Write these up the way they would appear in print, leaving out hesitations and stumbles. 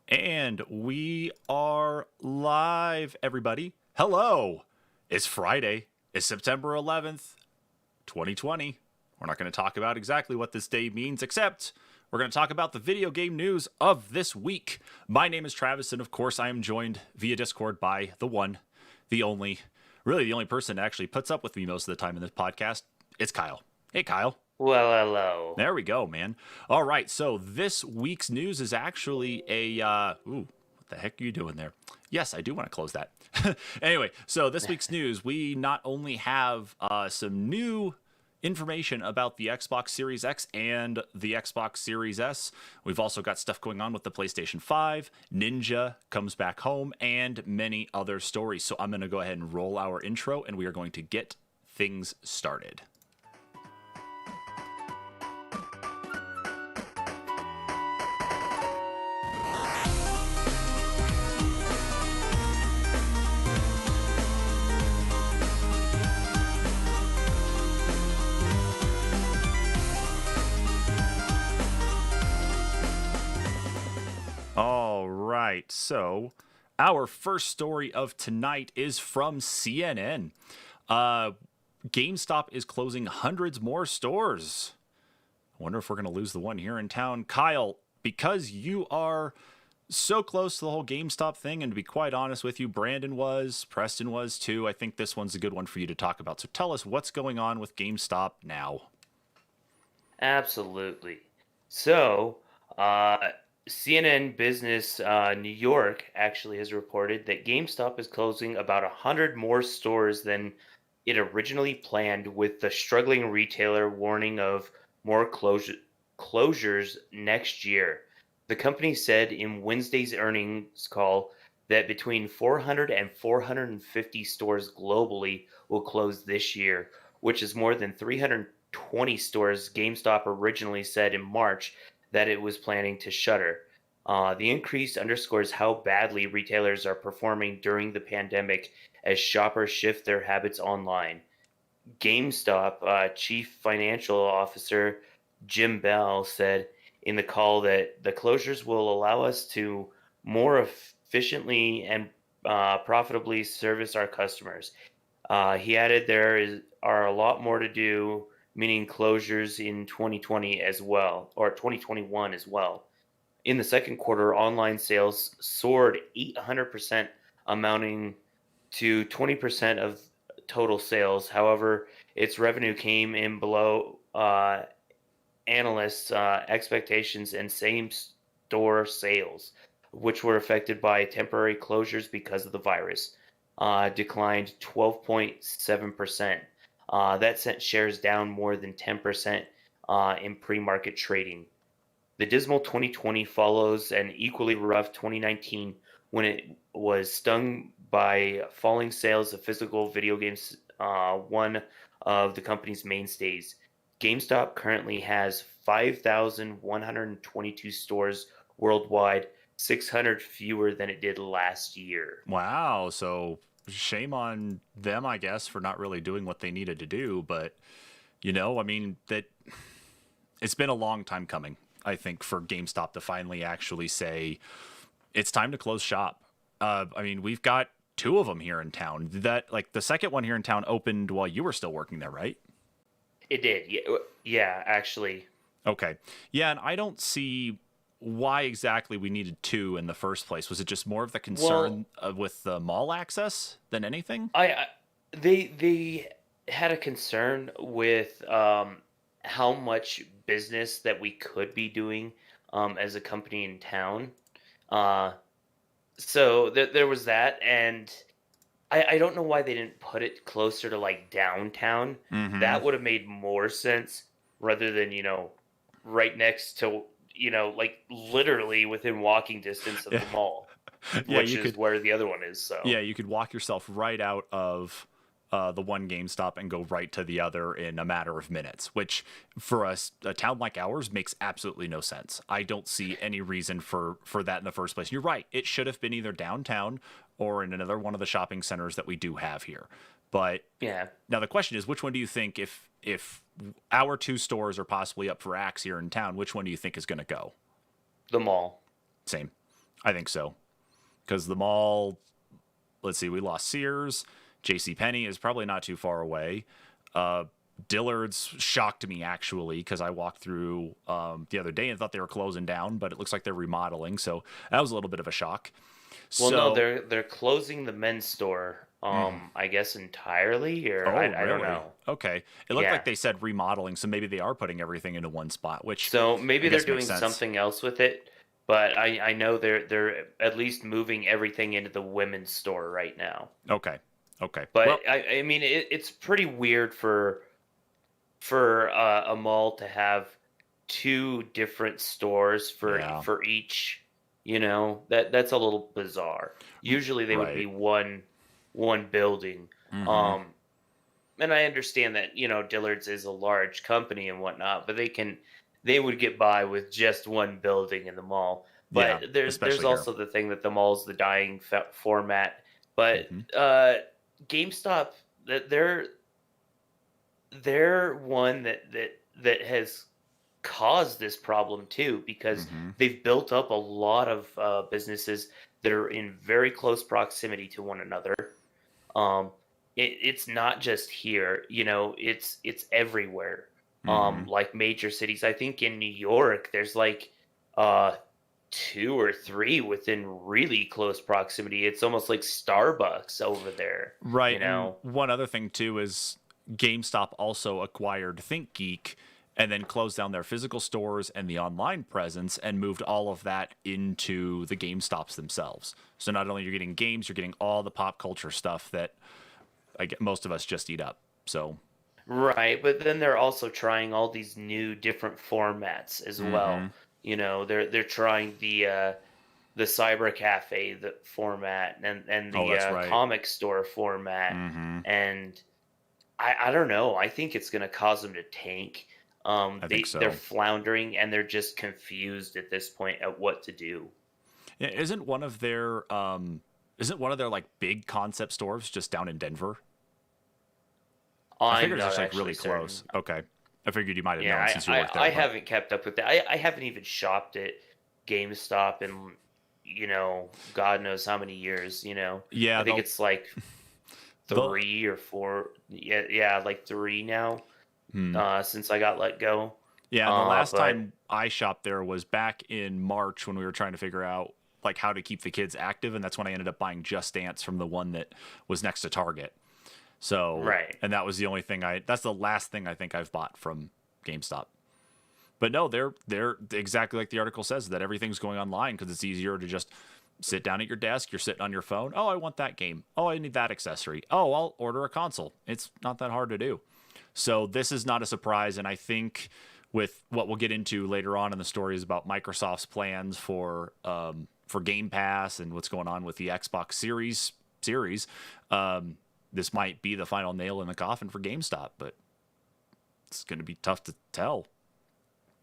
And we are live, everybody. Hello. It's Friday. It's September 11th, 2020. We're not going to talk about exactly what this day means, except we're going to talk about the video game news of this week. My name is Travis, and of course, I am joined via Discord by the one, the only, really the only person that actually puts up with me most of the time in this podcast. It's Kyle. Hey, Kyle. Well, hello. There we go, man. All right, so this week's news is actually what the heck are you doing there? Yes, I do want to close that. Anyway, so this week's news, we not only have some new information about the Xbox Series X and the Xbox Series S. We've also got stuff going on with the PlayStation 5, Ninja comes back home, and many other stories. So I'm going to go ahead and roll our intro, and we are going to get things started. All right, so our first story of tonight is from CNN. GameStop is closing hundreds more stores. I wonder if we're going to lose the one here in town. Kyle, because you are so close to the whole GameStop thing, and to be quite honest with you, Brandon was, Preston was too, I think this one's a good one for you to talk about. So tell us what's going on with GameStop now. Absolutely. So, uh, CNN Business New York actually has reported that GameStop is closing about 100 more stores than it originally planned, with the struggling retailer warning of more closures next year. The company said in Wednesday's earnings call that between 400 and 450 stores globally will close this year, which is more than 320 stores GameStop originally said in March that it was planning to shutter. The increase underscores how badly retailers are performing during the pandemic as shoppers shift their habits online. GameStop Chief Financial Officer Jim Bell said in the call that the closures will allow us to more efficiently and profitably service our customers. He added are a lot more to do, meaning closures in 2020 as well, or 2021 as well. In the second quarter, online sales soared 800%, amounting to 20% of total sales. However, its revenue came in below analysts' expectations, and same store sales, which were affected by temporary closures because of the virus, declined 12.7%. That sent shares down more than 10% in pre market trading. The dismal 2020 follows an equally rough 2019 when it was stung by falling sales of physical video games, one of the company's mainstays. GameStop currently has 5,122 stores worldwide, 600 fewer than it did last year. Wow, so shame on them, I guess, for not really doing what they needed to do. But, I mean, that it's been a long time coming, I think, for GameStop to finally actually say it's time to close shop. I mean, we've got two of them here in town. That, like, the second one here in town opened while you were still working there, right? It did. Yeah, actually. Okay. Yeah, and I don't see why exactly we needed two in the first place. Was it just more of the Well, concern with the mall access than anything? I they had a concern with how much business that we could be doing as a company in town. Uh, so there was that, and I don't know why they didn't put it closer to like downtown. Mm-hmm. That would have made more sense rather than, right next to, like literally within walking distance of Yeah, the mall, yeah, which is where the other one is. So, you could walk yourself right out of the one GameStop and go right to the other in a matter of minutes, which for us, a town like ours, makes absolutely no sense. I don't see any reason for that in the first place. You're right. It should have been either downtown or in another one of the shopping centers that we do have here. But yeah, now the question is, which one do you think, if our two stores are possibly up for axe here in town, which one do you think is going to go? the mall. Same. I think so. Because the mall, let's see, we lost Sears. J.C. Penney is probably not too far away. Uh, Dillard's shocked me actually because I walked through the other day and thought they were closing down, but it looks like they're remodeling. So that was a little bit of a shock. Well, no, So, they're closing the men's store. I guess entirely, or oh, I don't really? know. Okay. It looked like Yeah. they said remodeling, so maybe they are putting everything into one spot, which So I maybe they're guess makes doing sense. something else with it, but I know they're at least moving everything into the women's store right now. Okay. Okay. But Well, I mean it's pretty weird for a mall to have two different stores yeah. for each. You know that's a little bizarre. Usually they would be Right. one building. Mm-hmm. Um, and I understand that Dillard's is a large company and whatnot, but they would get by with just one building in the mall. Yeah. But there's Especially here. also the thing that the mall's the dying format. But Mm-hmm. GameStop, that they're one that has caused this problem too because Mm-hmm. they've built up a lot of businesses that are in very close proximity to one another. um, it's not just here, it's everywhere. Mm-hmm. Like major cities, I think in New York, there's like uh two or three within really close proximity. It's almost like Starbucks over there, Right. you And know. one other thing too is GameStop also acquired ThinkGeek and then closed down their physical stores and the online presence and moved all of that into the GameStops themselves. So not only you're getting games, you're getting all the pop culture stuff that I get most of us just eat up. So, Right, but then they're also trying all these new different formats as mm-hmm. well. They're trying the cyber cafe the format and Oh, the that's right. comic store format, Mm-hmm. and I don't know. I think it's going to cause them to tank. I think They're so. floundering and they're just confused at this point at what to do. Yeah, isn't one of their like big concept stores just down in Denver? I I'm figured it's not just like actually really certain. close. Okay. I figured you might have known Yeah, since you worked I there, but haven't kept up with that. I haven't even shopped at GameStop in God knows how many years. I yeah, think it's like the 3 or 4. Yeah, like three now. hmm. Since I got let go. Yeah, and the last But time I shopped there was back in March when we were trying to figure out like how to keep the kids active, and that's when I ended up buying Just Dance from the one that was next to Target. So, right. and that was the only thing that's the last thing I think I've bought from GameStop. But no, they're exactly like the article says that everything's going online because it's easier to just sit down at your desk, you're sitting on your phone. Oh, I want that game. Oh, I need that accessory. Oh, I'll order a console. It's not that hard to do. So this is not a surprise, and I think with what we'll get into later on in the story is about Microsoft's plans for Game Pass and what's going on with the Xbox series. This might be the final nail in the coffin for GameStop, but it's going to be tough to tell.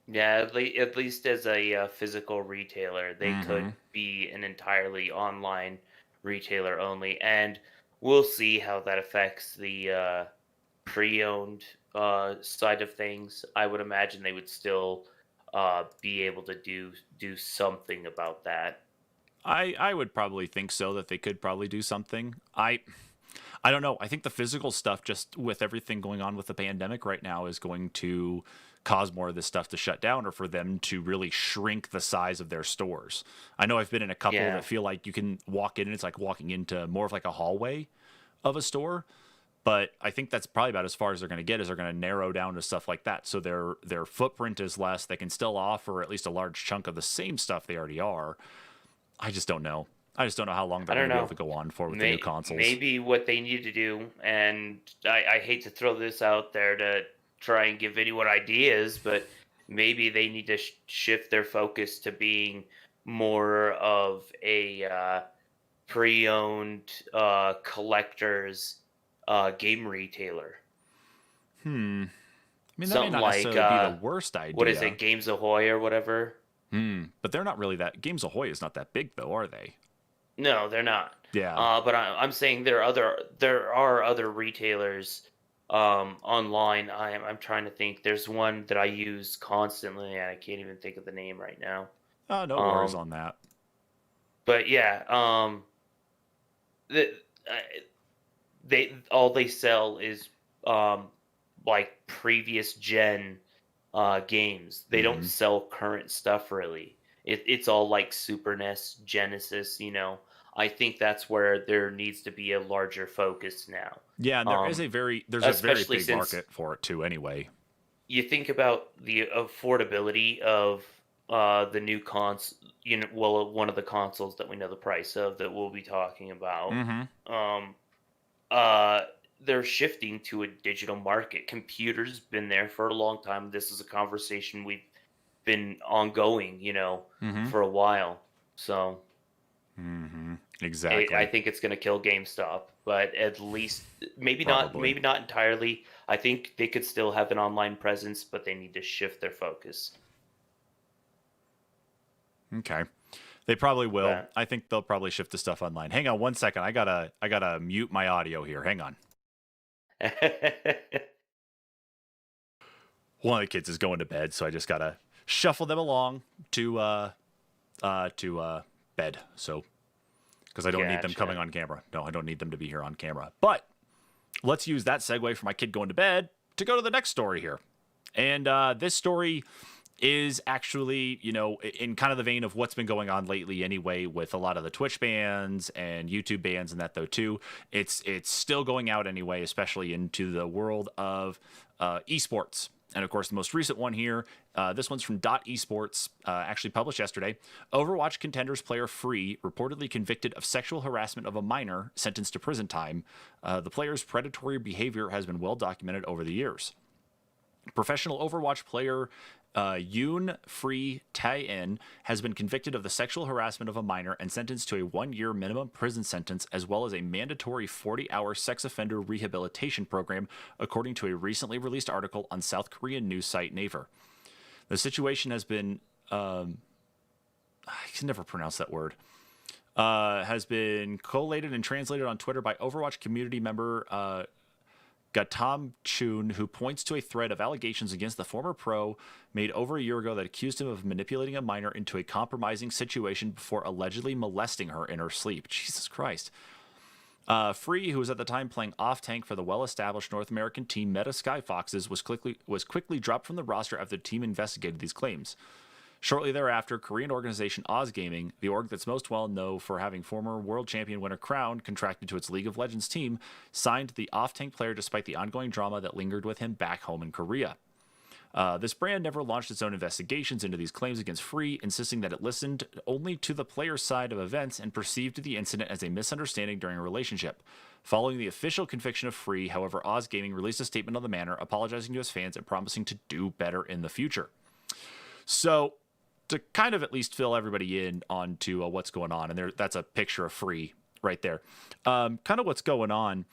Yeah, at least as a physical retailer, they could Mm-hmm. be an entirely online retailer only, and we'll see how that affects the pre-owned side of things. I would imagine they would still be able to do something about that. I would probably think so that they could probably do something. I don't know. I think the physical stuff, just with everything going on with the pandemic right now, is going to cause more of this stuff to shut down or for them to really shrink the size of their stores. I know I've been in a couple Yeah, that feel like you can walk in and it's like walking into more of like a hallway of a store. But I think that's probably about as far as they're going to get is they're going to narrow down to stuff like that. So their footprint is less. They can still offer at least a large chunk of the same stuff they already are. I just don't know. I just don't know how long I they're going don't to be able know. to go on for with the new consoles. Maybe what they need to do, and I hate to throw this out there to try and give anyone ideas, but maybe they need to shift their focus to being more of a pre-owned collector's game retailer. Hmm. I mean, that may Something not like necessarily be the worst what is idea. it, Games Ahoy or whatever? Hmm. But they're not really that. Games Ahoy is not that big, though, are they? No, they're not. Yeah. But I'm saying there are other retailers online. I'm trying to think. There's one that I use constantly, and I can't even think of the name right now. No worries Um, on that. But yeah, the, uh, they sell is um like previous gen games. They don't Mm-hmm. sell current stuff really. It's all like Super NES, Genesis, I think that's where there needs to be a larger focus now. Yeah, and Um there's a very especially big since market for it too anyway. you think about the affordability of the new one of the consoles that we know the price of that we'll be talking about. Mm-hmm. Um uh they're shifting to a digital market. Computers been there for a long time. This is a conversation we've been ongoing, Mm-hmm. for a while. So Mm-hmm. I Exactly. think it's going to kill GameStop, but at least Probably. maybe not entirely. I think they could still have an online presence, but they need to shift their focus. Okay. They probably will. But I think they'll probably shift the stuff online. Hang on one second. I gotta mute my audio here. Hang on. One of the kids is going to bed, so I just gotta shuffle them along to bed. So because I don't need them coming gotcha. on camera. No, I don't need them to be here on camera. But let's use that segue for my kid going to bed to go to the next story here. And this story is actually, in kind of the vein of what's been going on lately anyway with a lot of the Twitch bans and YouTube bans and that though too. It's still going out anyway, especially into the world of esports. And of course, the most recent one here, this one's from Dot Esports, actually published yesterday. Overwatch Contenders player Free, reportedly convicted of sexual harassment of a minor, sentenced to prison time. The player's predatory behavior has been well documented over the years. Professional Overwatch player Yoon Free Tae-in has been convicted of the sexual harassment of a minor and sentenced to a 1-year minimum prison sentence, as well as a mandatory 40-hour sex offender rehabilitation program, according to a recently released article on South Korean news site Naver. The situation has been, I can never pronounce that word, has been collated and translated on Twitter by Overwatch community member Gatam Chun, who points to a thread of allegations against the former pro made over a year ago that accused him of manipulating a minor into a compromising situation before allegedly molesting her in her sleep. Jesus Christ. Free, who was at the time playing off tank for the well-established North American team Meta Sky Foxes, was quickly dropped from the roster after the team investigated these claims. Shortly thereafter, Korean organization Oz Gaming, the org that's most well known for having former world champion winner Crown contracted to its League of Legends team, signed the off-tank player despite the ongoing drama that lingered with him back home in Korea. This brand never launched its own investigations into these claims against Free, insisting that it listened only to the player's side of events and perceived the incident as a misunderstanding during a relationship. Following the official conviction of Free, however, Oz Gaming released a statement on the matter, apologizing to his fans and promising to do better in the future. So, to kind of at least fill everybody in onto what's going on, and that's a picture of Free right there. Kind of what's going on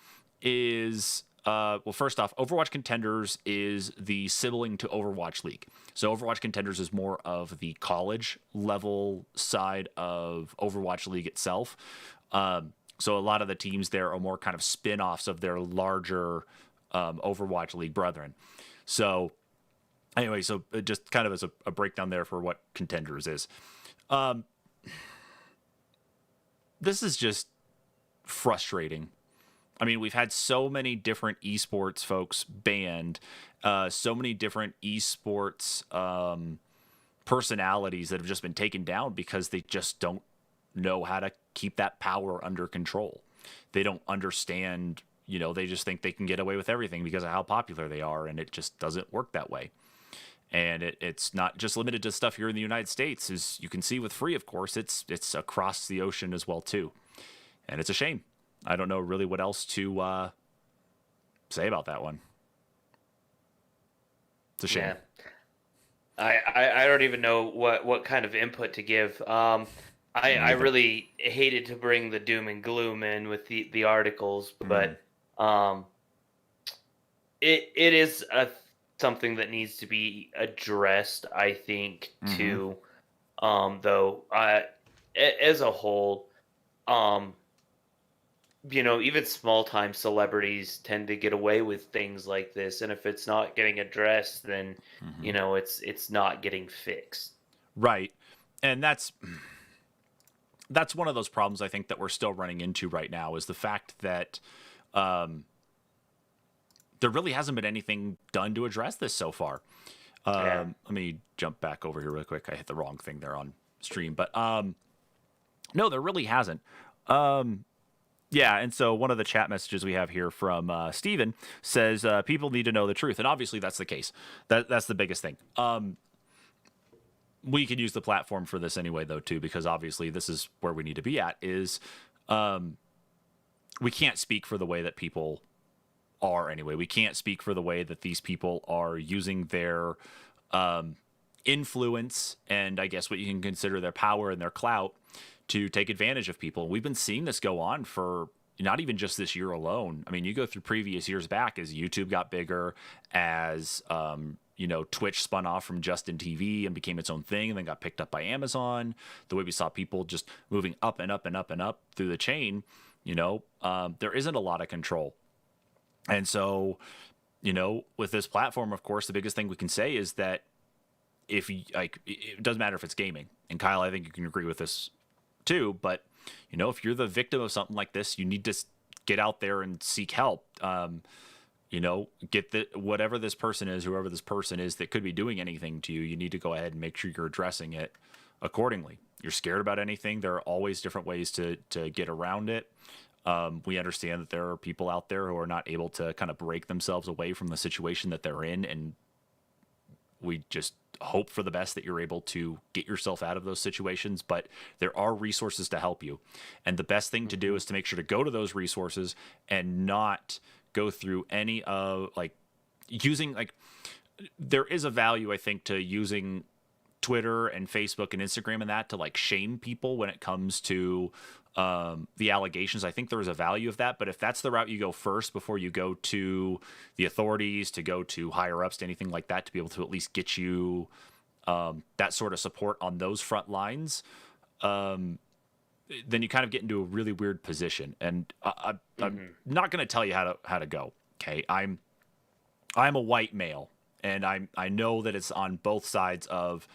is, well, first off, Overwatch Contenders is the sibling to Overwatch League. So Overwatch Contenders is more of the college level side of Overwatch League itself. So a lot of the teams there are more kind of spin-offs of their larger Overwatch League brethren. So anyway, so just kind of as a breakdown there for what Contenders is. This is just frustrating. I mean, we've had so many different esports folks banned, so many different esports personalities that have just been taken down because they just don't know how to keep that power under control. They don't understand, they just think they can get away with everything because of how popular they are, and it just doesn't work that way. And it's not just limited to stuff here in the United States. As you can see with Free, of course, it's across the ocean as well too, and it's a shame. I don't know really what else to say about that one. It's a shame. Yeah. I don't even know what kind of input to give. Me I neither. really hated to bring the doom and gloom in with the articles, Mm, but um, it is something that needs to be addressed. I think mm-hmm. too. Though as a whole, um, even small time celebrities tend to get away with things like this, and if it's not getting addressed, then Mm-hmm. it's not getting fixed. Right, and that's that's one of those problems I think that we're still running into right now, is the fact that there really hasn't been anything done to address this so far. Yeah. Let me jump back over here real quick. I hit the wrong thing there on stream, but no, there really hasn't. Yeah, and so one of the chat messages we have here from Steven says people need to know the truth, and obviously that's the case. That's the biggest thing. We could use the platform for this anyway, though, too, because obviously this is where we need to be at. Is we can't speak for the way that people are anyway. We can't speak for the way that these people are using their influence and I guess what you can consider their power and their clout to take advantage of people. We've been seeing this go on for not even just this year alone. I mean, you go through previous years back as YouTube got bigger, as Twitch spun off from Justin TV and became its own thing, and then got picked up by Amazon. The way we saw people just moving up and up and up and up through the chain, there isn't a lot of control. And so, with this platform, of course, the biggest thing we can say is that if you like, it doesn't matter if it's gaming. And Kyle, I think you can agree with this too. But if you're the victim of something like this, you need to get out there and seek help. Get whatever this person is, whoever this person is that could be doing anything to you. You need to go ahead and make sure you're addressing it accordingly. You're scared about anything, there are always different ways to get around it. We understand that there are people out there who are not able to kind of break themselves away from the situation that they're in, and we just hope for the best that you're able to get yourself out of those situations, but there are resources to help you. And the best thing to do is to make sure to go to those resources and not go through any of there is a value, I think, to using Twitter and Facebook and Instagram and that to shame people when it comes to the allegations. I think there is a value of that, but if that's the route you go first before you go to the authorities, to go to higher ups, to anything like that, to be able to at least get you that sort of support on those front lines, then you kind of get into a really weird position. And I'm not going to tell you how to go. Okay, I'm a white male, and I know that it's on both sides of.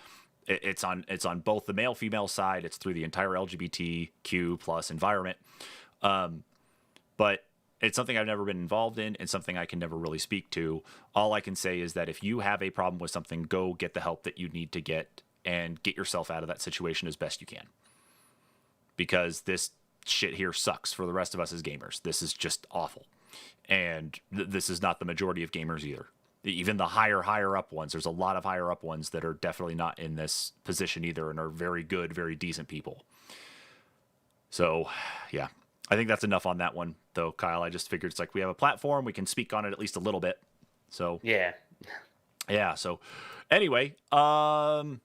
It's on both the male female side. It's through the entire LGBTQ plus environment, but it's something I've never been involved in and something I can never really speak to. All I can say is that if you have a problem with something, go get the help that you need to get and get yourself out of that situation as best you can. Because this shit here sucks for the rest of us as gamers. This is just awful, and this is not the majority of gamers either. Even the higher up ones, there's a lot of higher up ones that are definitely not in this position either and are very good, very decent people. So, yeah, I think that's enough on that one, though, Kyle. I just figured it's we have a platform. We can speak on it at least a little bit. So, yeah. So, anyway, hold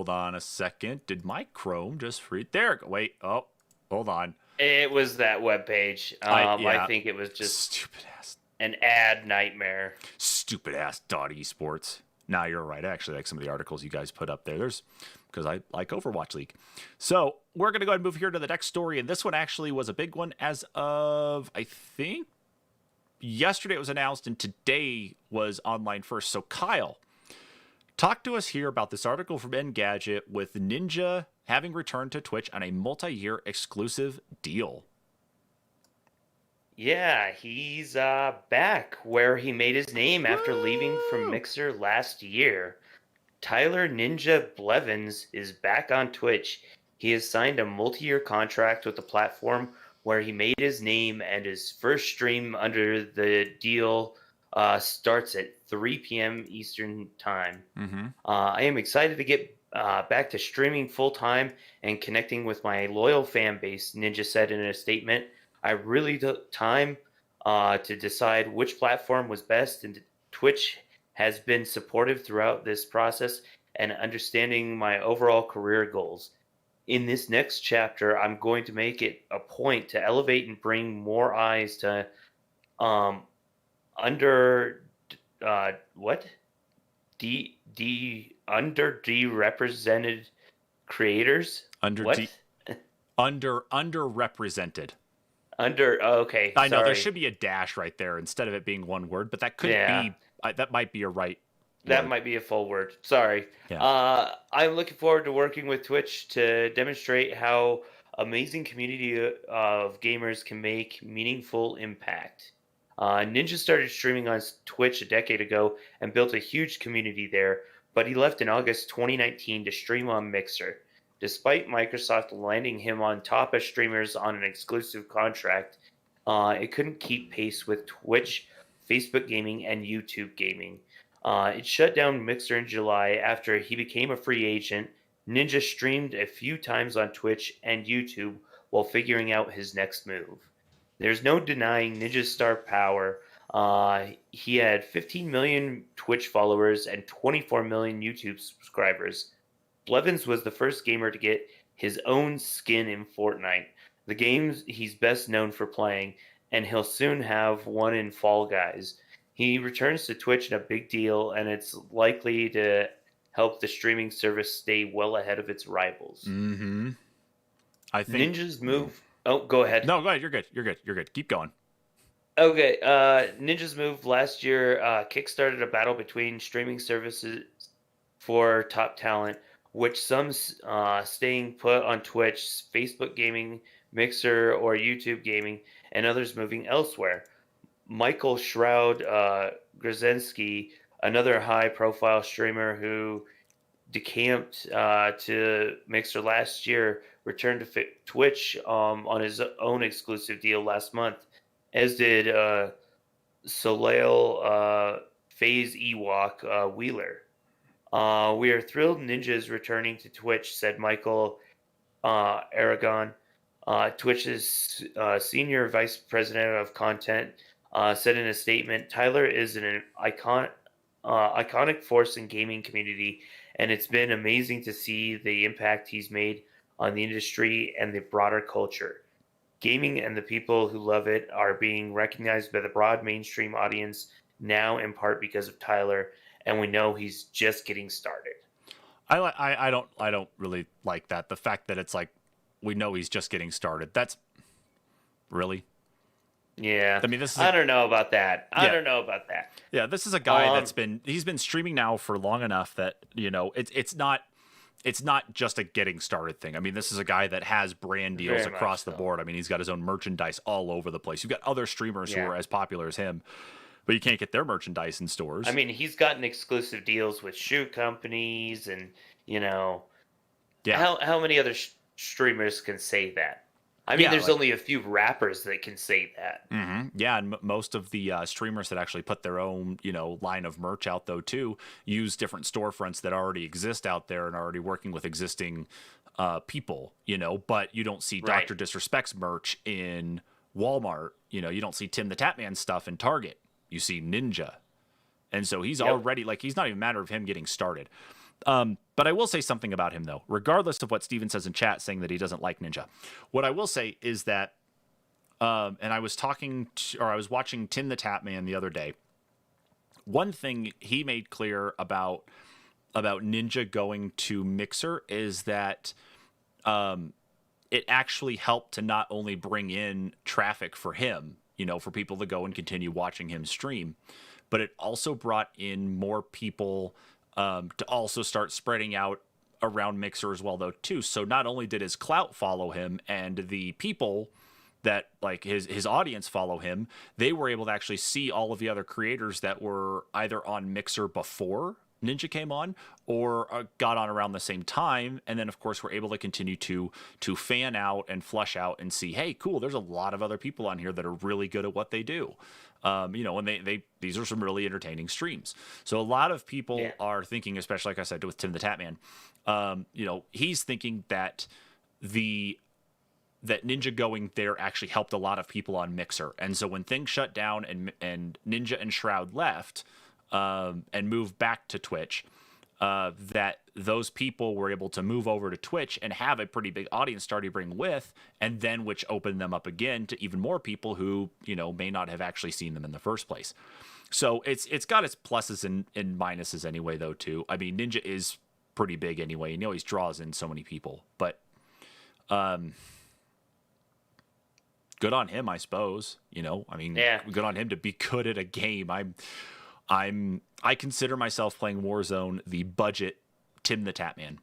on a second. Did my Chrome just freeze? There. Wait. Oh, hold on. It was that webpage. I think it was just stupid ass, an ad nightmare. Stupid ass .esports. Nah, you're right. I actually like some of the articles you guys put up there. Because I like Overwatch League. So we're gonna go ahead and move here to the next story, and this one actually was a big one as of I think yesterday it was announced, and today was online first. So Kyle, talk to us here about this article from Engadget with Ninja having returned to Twitch on a multi-year exclusive deal. Yeah, he's back where he made his name after leaving from Mixer last year. Tyler Ninja Blevins is back on Twitch. He has signed a multi-year contract with the platform where he made his name, and his first stream under the deal starts at 3 p.m. Eastern Time. I am excited to get back to streaming full-time and connecting with my loyal fan base, Ninja said in a statement. I really took time to decide which platform was best, and Twitch has been supportive throughout this process and understanding my overall career goals. In this next chapter, I'm going to make it a point to elevate and bring more eyes to underrepresented creators. Underrepresented. Okay. I know there should be a dash right there instead of it being one word, but that could be that might be a right That Word. might be a full word. Sorry. Yeah. I'm looking forward to working with Twitch to demonstrate how amazing community of gamers can make meaningful impact. Ninja started streaming on Twitch a decade ago and built a huge community there, but he left in August 2019 to stream on Mixer. Despite Microsoft landing him on top of streamers on an exclusive contract, it couldn't keep pace with Twitch, Facebook Gaming, and YouTube Gaming. It shut down Mixer in July after he became a free agent. Ninja streamed a few times on Twitch and YouTube while figuring out his next move. There's no denying Ninja's star power. He had 15 million Twitch followers and 24 million YouTube subscribers. Blevins was the first gamer to get his own skin in Fortnite, the game he's best known for playing, and he'll soon have one in Fall Guys. He returns to Twitch in a big deal, and it's likely to help the streaming service stay well ahead of its rivals. Mm-hmm. I think Ninja's move. Oh, go ahead. No, go ahead. You're good. You're good. You're good. Keep going. Okay. Ninja's move last year kickstarted a battle between streaming services for top talent, which some staying put on Twitch, Facebook Gaming, Mixer, or YouTube Gaming, and others moving elsewhere. Michael Shroud Grzenski, another high-profile streamer who decamped to Mixer last year, returned to Twitch on his own exclusive deal last month, as did Soleil Phase Ewok Wheeler. We are thrilled Ninja is returning to Twitch, said Michael Aragon, Twitch's senior vice president of content, said in a statement, Tyler is an iconic force in gaming community, and it's been amazing to see the impact he's made on the industry and the broader culture. Gaming and the people who love it are being recognized by the broad mainstream audience now in part because of Tyler, and we know he's just getting started. I don't really like that. The fact that it's like we know he's just getting started. That's really. Yeah. I mean, I don't know about that. I don't know about that. Yeah, this is a guy he's been streaming now for long enough that, it's not just a getting started thing. I mean, this is a guy that has brand deals across the board. I mean, he's got his own merchandise all over the place. You've got other streamers who are as popular as him, but you can't get their merchandise in stores. I mean, he's gotten exclusive deals with shoe companies and, how many other streamers can say that? I mean, there's only a few rappers that can say that. Mm-hmm. Yeah, and most of the streamers that actually put their own, line of merch out, though, too, use different storefronts that already exist out there and are already working with existing people, but you don't see Dr. Disrespect's merch in Walmart. You don't see Tim the Tatman stuff in Target. You see Ninja. And so he's already, he's not even a matter of him getting started. But I will say something about him, though, regardless of what Steven says in chat saying that he doesn't like Ninja. What I will say is that, and I was watching Tim the Tatman the other day. One thing he made clear about Ninja going to Mixer is that it actually helped to not only bring in traffic for him, for people to go and continue watching him stream, but it also brought in more people to also start spreading out around Mixer as well, though, too. So not only did his clout follow him and the people that, his audience follow him, they were able to actually see all of the other creators that were either on Mixer before Ninja came on or got on around the same time. And then, of course, we're able to continue to fan out and flush out and see, hey, cool, there's a lot of other people on here that are really good at what they do. And these are some really entertaining streams. So a lot of people are thinking, especially like I said with Tim the Tatman, he's thinking that that Ninja going there actually helped a lot of people on Mixer. And so when things shut down and Ninja and Shroud left and moved back to Twitch, that those people were able to move over to Twitch and have a pretty big audience started bring with, and then which opened them up again to even more people who, may not have actually seen them in the first place. So it's got its pluses and minuses anyway, though, too. I mean, Ninja is pretty big anyway, and he always draws in so many people, but good on him, I suppose. Good on him to be good at a game. I consider myself playing Warzone the budget Tim the Tatman,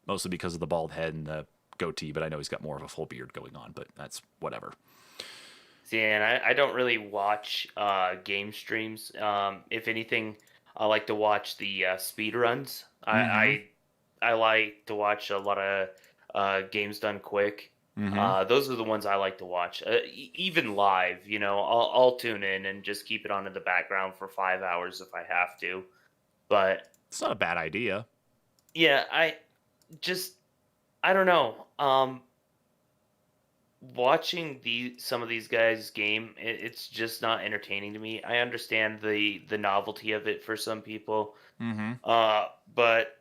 mostly because of the bald head and the goatee, but I know he's got more of a full beard going on, but that's whatever. See, and I don't really watch game streams. If anything, I like to watch the speed runs. Mm-hmm. I like to watch a lot of games done quick. Mm-hmm. Those are the ones I like to watch. Even live, I'll tune in and just keep it on in the background for 5 hours if I have to. But It's not a bad idea. yeah, just I don't know. Watching some of these guys game, it's just not entertaining to me. I understand the novelty of it for some people, Mm-hmm. but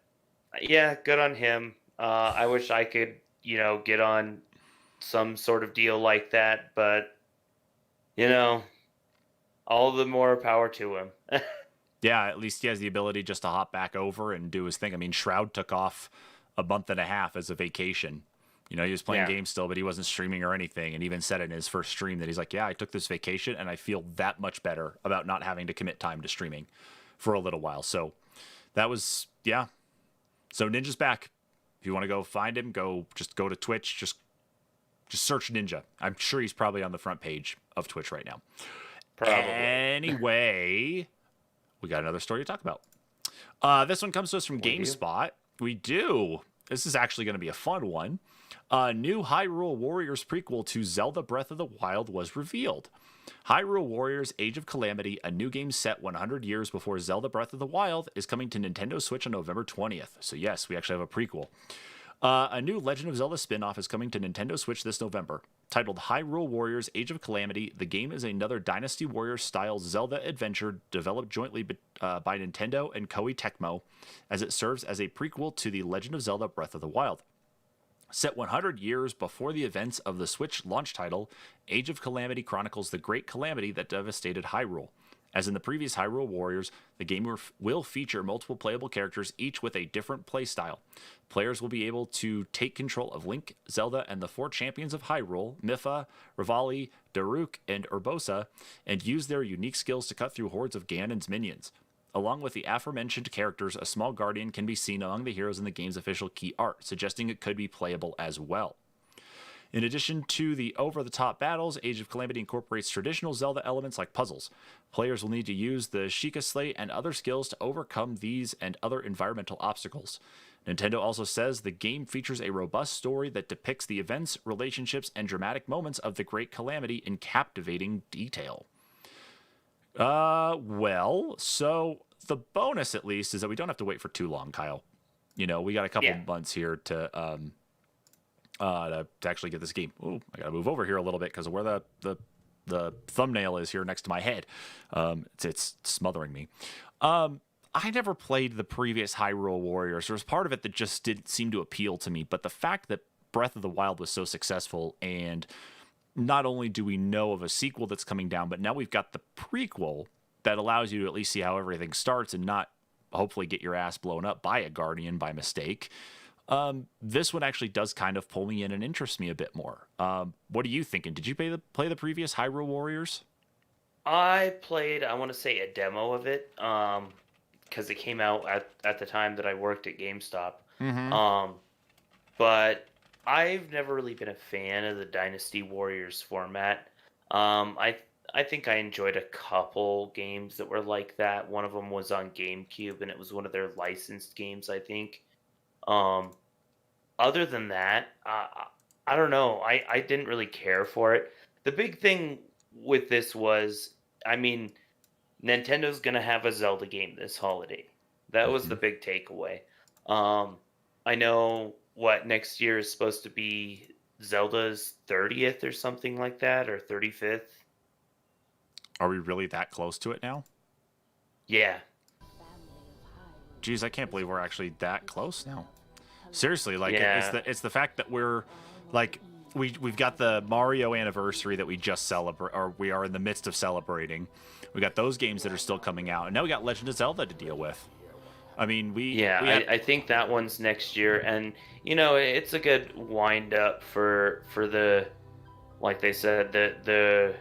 yeah, good on him. I wish I could, get on some sort of deal like that, but you know, all the more power to him. Yeah, at least he has the ability just to hop back over and do his thing. I mean, Shroud took off a month and a half as a vacation. He was playing Yeah. games still, but he wasn't streaming or anything. And even said in his first stream that he's like, yeah, I took this vacation and I feel that much better about not having to commit time to streaming for a little while. So that was, yeah. So Ninja's back. If you want to go find him, go to Twitch. Just search Ninja. I'm sure he's probably on the front page of Twitch right now. Probably. Anyway, we got another story to talk about. This one comes to us from We do? GameSpot. We do. This is actually going to be a fun one. A new Hyrule Warriors prequel to Zelda Breath of the Wild was revealed. Hyrule Warriors Age of Calamity, a new game set 100 years before Zelda Breath of the Wild, is coming to Nintendo Switch on November 20th. So yes, we actually have a prequel. A new Legend of Zelda spin-off is coming to Nintendo Switch this November. Titled Hyrule Warriors Age of Calamity, the game is another Dynasty Warriors-style Zelda adventure developed jointly by Nintendo and Koei Tecmo, as it serves as a prequel to The Legend of Zelda Breath of the Wild. Set 100 years before the events of the Switch launch title, Age of Calamity chronicles the great calamity that devastated Hyrule. As in the previous Hyrule Warriors, the game will feature multiple playable characters, each with a different playstyle. Players will be able to take control of Link, Zelda, and the four champions of Hyrule, Mipha, Rivali, Daruk, and Urbosa, and use their unique skills to cut through hordes of Ganon's minions. Along with the aforementioned characters, a small guardian can be seen among the heroes in the game's official key art, suggesting it could be playable as well. In addition to the over-the-top battles, Age of Calamity incorporates traditional Zelda elements like puzzles. Players will need to use the Sheikah Slate and other skills to overcome these and other environmental obstacles. Nintendo also says the game features a robust story that depicts the events, relationships, and dramatic moments of the Great Calamity in captivating detail. So the bonus at least is that we don't have to wait for too long, Kyle. We got a couple months here to actually get this game. Ooh, I gotta move over here a little bit because of where the thumbnail is here next to my head. It's smothering me. I never played the previous Hyrule Warriors. There was part of it that just didn't seem to appeal to me, but the fact that Breath of the Wild was so successful, and not only do we know of a sequel that's coming down, but now we've got the prequel that allows you to at least see how everything starts and not hopefully get your ass blown up by a guardian by mistake. This one actually does kind of pull me in and interest me a bit more. What are you thinking? Did you play the previous Hyrule Warriors? I played, I want to say, a demo of it, because it came out at the time that I worked at GameStop. Mm-hmm. But I've never really been a fan of the Dynasty Warriors format. I think I enjoyed a couple games that were like that. One of them was on GameCube, and it was one of their licensed games, I think. Other than that, I don't know. I didn't really care for it. The big thing with this was, I mean, Nintendo's gonna have a Zelda game this holiday. That was the big takeaway. I know next year is supposed to be Zelda's 30th or something like that, or 35th. Are we really that close to it now? Yeah. Geez, I can't believe we're actually that close now. Seriously, like Yeah. it's the fact that we're like we've got the Mario anniversary that we just celebrate, or we are in the midst of celebrating. We got those games that are still coming out, and now we got Legend of Zelda to deal with. I mean, I think that one's next year, and it's a good wind up for the, like they said, the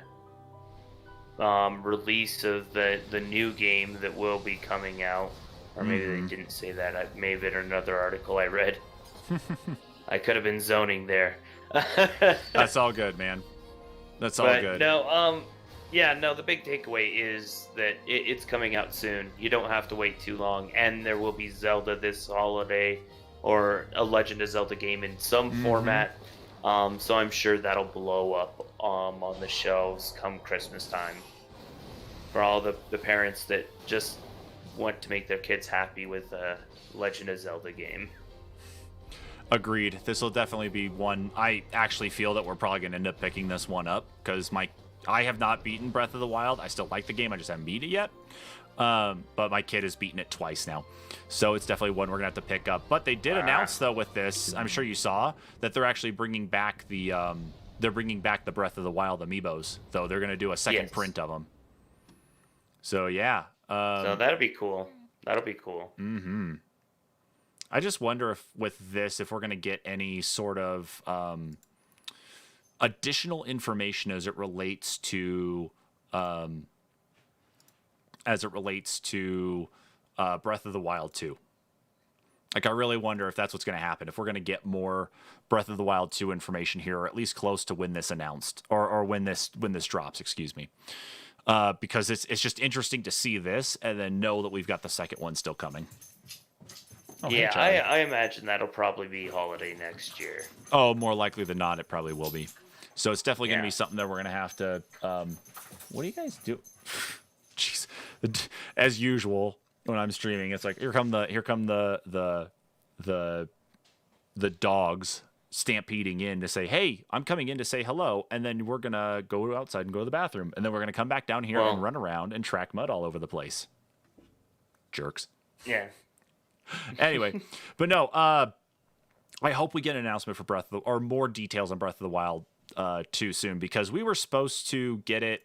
release of the new game that will be coming out. Or maybe they didn't say that. I may have been another article I read. I could have been zoning there. That's all good, man. That's all But good. no, yeah, no, the big takeaway is that it's coming out soon. You don't have to wait too long, and there will be Zelda this holiday, or a Legend of Zelda game in some format. So I'm sure that'll blow up on the shelves come Christmas time for all the parents that just want to make their kids happy with a Legend of Zelda game. Agreed. This will definitely be one. I actually feel that we're probably going to end up picking this one up because I have not beaten Breath of the Wild. I still like the game. I just haven't beat it yet. But my kid has beaten it twice now. So it's definitely one we're going to have to pick up. But they did announce, though, with this, I'm sure you saw, that they're actually bringing back the Breath of the Wild amiibos. Though they're going to do a second print of them. So, yeah. So that'll be cool. That'll be cool. I just wonder if with this, if we're going to get any sort of additional information as it relates to Breath of the Wild 2. Like, I really wonder if that's what's going to happen. If we're going to get more Breath of the Wild 2 information here, or at least close to when this announced, or when this drops. Excuse me. Because it's just interesting to see this and then know that we've got the second one still coming. Oh, yeah, I imagine that'll probably be holiday next year. Oh, more likely than not, it probably will be. So it's definitely going to be something that we're going to have to. What do you guys do? Jeez, as usual when I'm streaming, it's like here come the dogs stampeding in to say, "Hey, I'm coming in to say hello," and then we're gonna go outside and go to the bathroom, and then we're gonna come back down here and run around and track mud all over the place. Jerks. Yeah. Anyway, but no, I hope we get an announcement for or more details on Breath of the Wild 2 soon, because we were supposed to get it.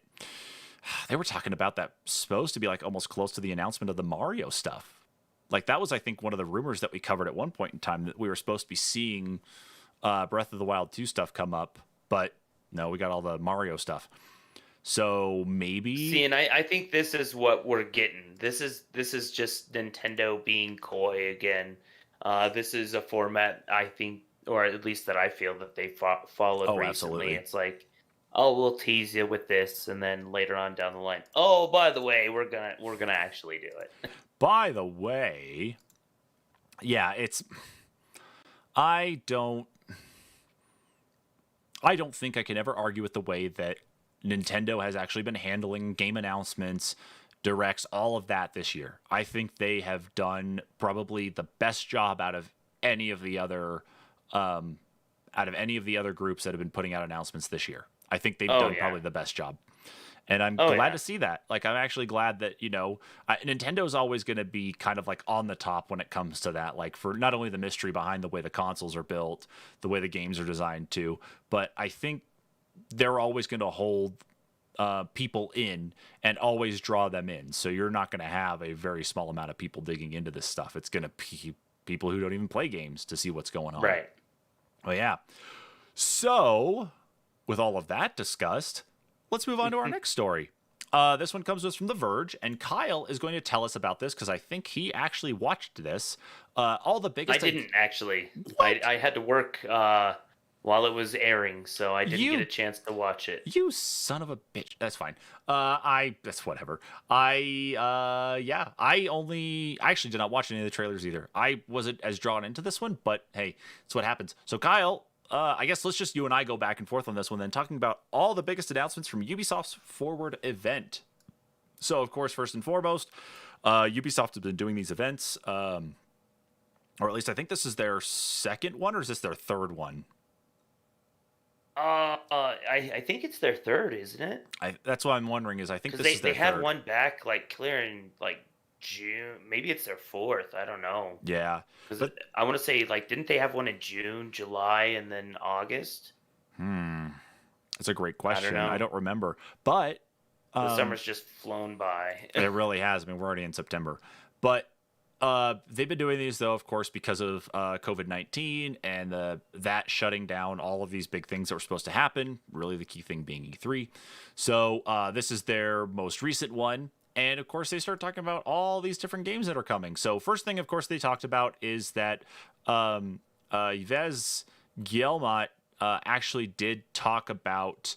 They were talking about that supposed to be like almost close to the announcement of the Mario stuff. Like that was, I think, one of the rumors that we covered at one point in time, that we were supposed to be seeing Breath of the Wild 2 stuff come up, but no, we got all the Mario stuff. So maybe. See, and I think this is what we're getting. This is just Nintendo being coy again. This is a format, I think, or at least that I feel that they followed recently. Absolutely. It's like, oh, we'll tease you with this, and then later on down the line, oh, by the way, we're gonna actually do it. By the way, yeah, it's. I don't think I can ever argue with the way that Nintendo has actually been handling game announcements, directs, all of that this year. I think they have done probably the best job out of any of the other groups that have been putting out announcements this year. I think they've done probably the best job. And I'm glad to see that. Like, I'm actually glad that, Nintendo's always going to be kind of like on the top when it comes to that. Like, for not only the mystery behind the way the consoles are built, the way the games are designed too, but I think they're always going to hold people in and always draw them in. So you're not going to have a very small amount of people digging into this stuff. It's going to be people who don't even play games to see what's going on. Right. Oh, yeah. So, with all of that discussed, let's move on to our next story. This one comes to us from The Verge, and Kyle is going to tell us about this because I think he actually watched this. All the biggest. I didn't actually. I had to work while it was airing, so I didn't get a chance to watch it. You son of a bitch. That's fine. That's whatever. I actually did not watch any of the trailers either. I wasn't as drawn into this one, but hey, it's what happens. So Kyle, I guess let's just you and I go back and forth on this one then, talking about all the biggest announcements from Ubisoft's Forward event. So, of course, first and foremost, Ubisoft has been doing these events, or at least I think this is their second one, or is this their third one? I think it's their third, isn't it? That's what I'm wondering. Is I think this is their they had third. one back like clear in like June. Maybe it's their fourth. I don't know. Yeah, because I want to say like didn't they have one in June, July, and then August? That's a great question. I don't remember, but the summer's just flown by. It really has. I mean, we're already in September, but they've been doing these though, of course, because of COVID-19 and that shutting down all of these big things that were supposed to happen. Really, the key thing being E3. So this is their most recent one, and of course, they start talking about all these different games that are coming. So first thing, of course, they talked about is that Yves Guillemot actually did talk about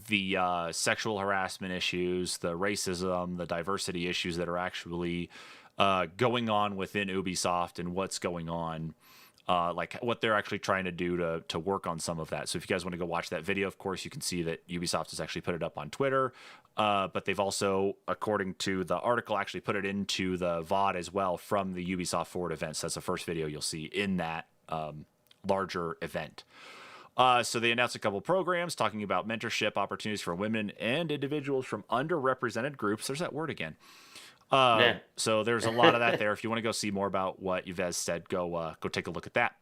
the sexual harassment issues, the racism, the diversity issues that are actually going on within Ubisoft and what's going on, like what they're actually trying to do to work on some of that. So if you guys want to go watch that video, of course, you can see that Ubisoft has actually put it up on Twitter, but they've also, according to the article, actually put it into the VOD as well from the Ubisoft Forward event. So that's the first video you'll see in that larger event. So they announced a couple programs talking about mentorship opportunities for women and individuals from underrepresented groups. There's that word again. So there's a lot of that there. If you want to go see more about what Yves said, go take a look at that.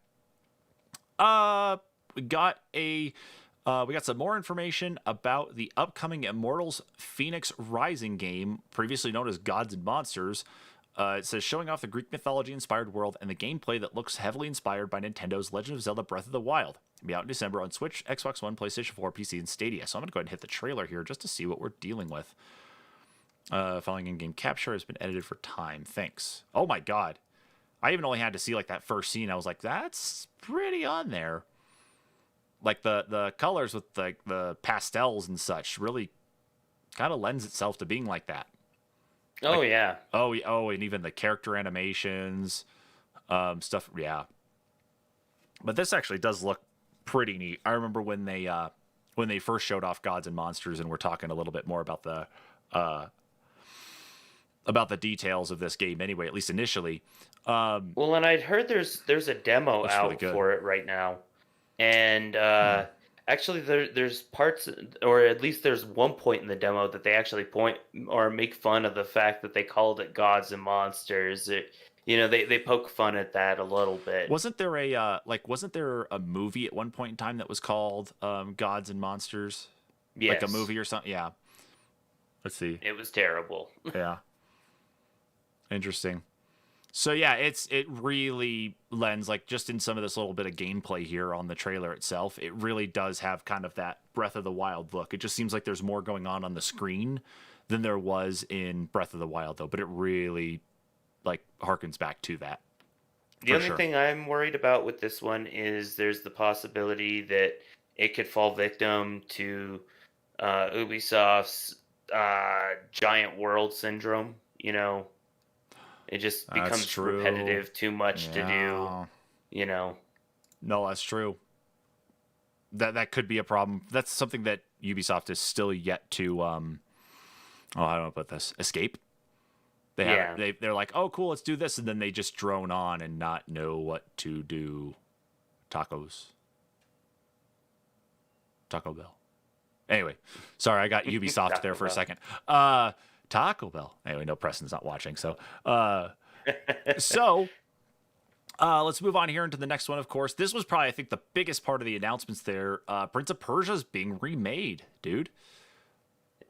We got some more information about the upcoming Immortals Phoenix Rising game, previously known as Gods and Monsters. It says showing off the Greek mythology-inspired world and the gameplay that looks heavily inspired by Nintendo's Legend of Zelda Breath of the Wild. It'll be out in December on Switch, Xbox One, PlayStation 4, PC, and Stadia. So I'm going to go ahead and hit the trailer here just to see what we're dealing with. Following in-game capture has been edited for time. Thanks. Oh my god. I even only had to see like that first scene. I was like, that's pretty on there. Like the colors with the pastels and such really kind of lends itself to being like that. Oh, like, yeah. Oh, and even the character animations, stuff. Yeah. But this actually does look pretty neat. I remember when they first showed off Gods and Monsters, and we're talking a little bit more about the details of this game anyway, at least initially. Well, and I'd heard there's a demo out really for it right now. And actually there's parts, or at least there's one point in the demo that they actually point or make fun of the fact that they called it Gods and Monsters. They poke fun at that a little bit. Wasn't there a movie at one point in time that was called Gods and Monsters? Yes. Like a movie or something? Yeah. Let's see. It was terrible. Yeah. Interesting. So yeah, it really lends, like, just in some of this little bit of gameplay here on the trailer itself, it really does have kind of that Breath of the Wild look. It just seems like there's more going on the screen than there was in Breath of the Wild, though. But it really, like, harkens back to that. The only thing I'm worried about with this one is there's the possibility that it could fall victim to Ubisoft's giant world syndrome. It just becomes repetitive, too much to do, No, that's true. That could be a problem. That's something that Ubisoft is still yet to, how do I put this? Escape? They're like, oh, cool, let's do this. And then they just drone on and not know what to do. Tacos. Taco Bell. Anyway, sorry, I got Ubisoft there for a second. Taco Bell. Anyway, no, Preston's not watching. So, let's move on here into the next one, of course. This was probably, I think, the biggest part of the announcements there. Prince of Persia's being remade, dude.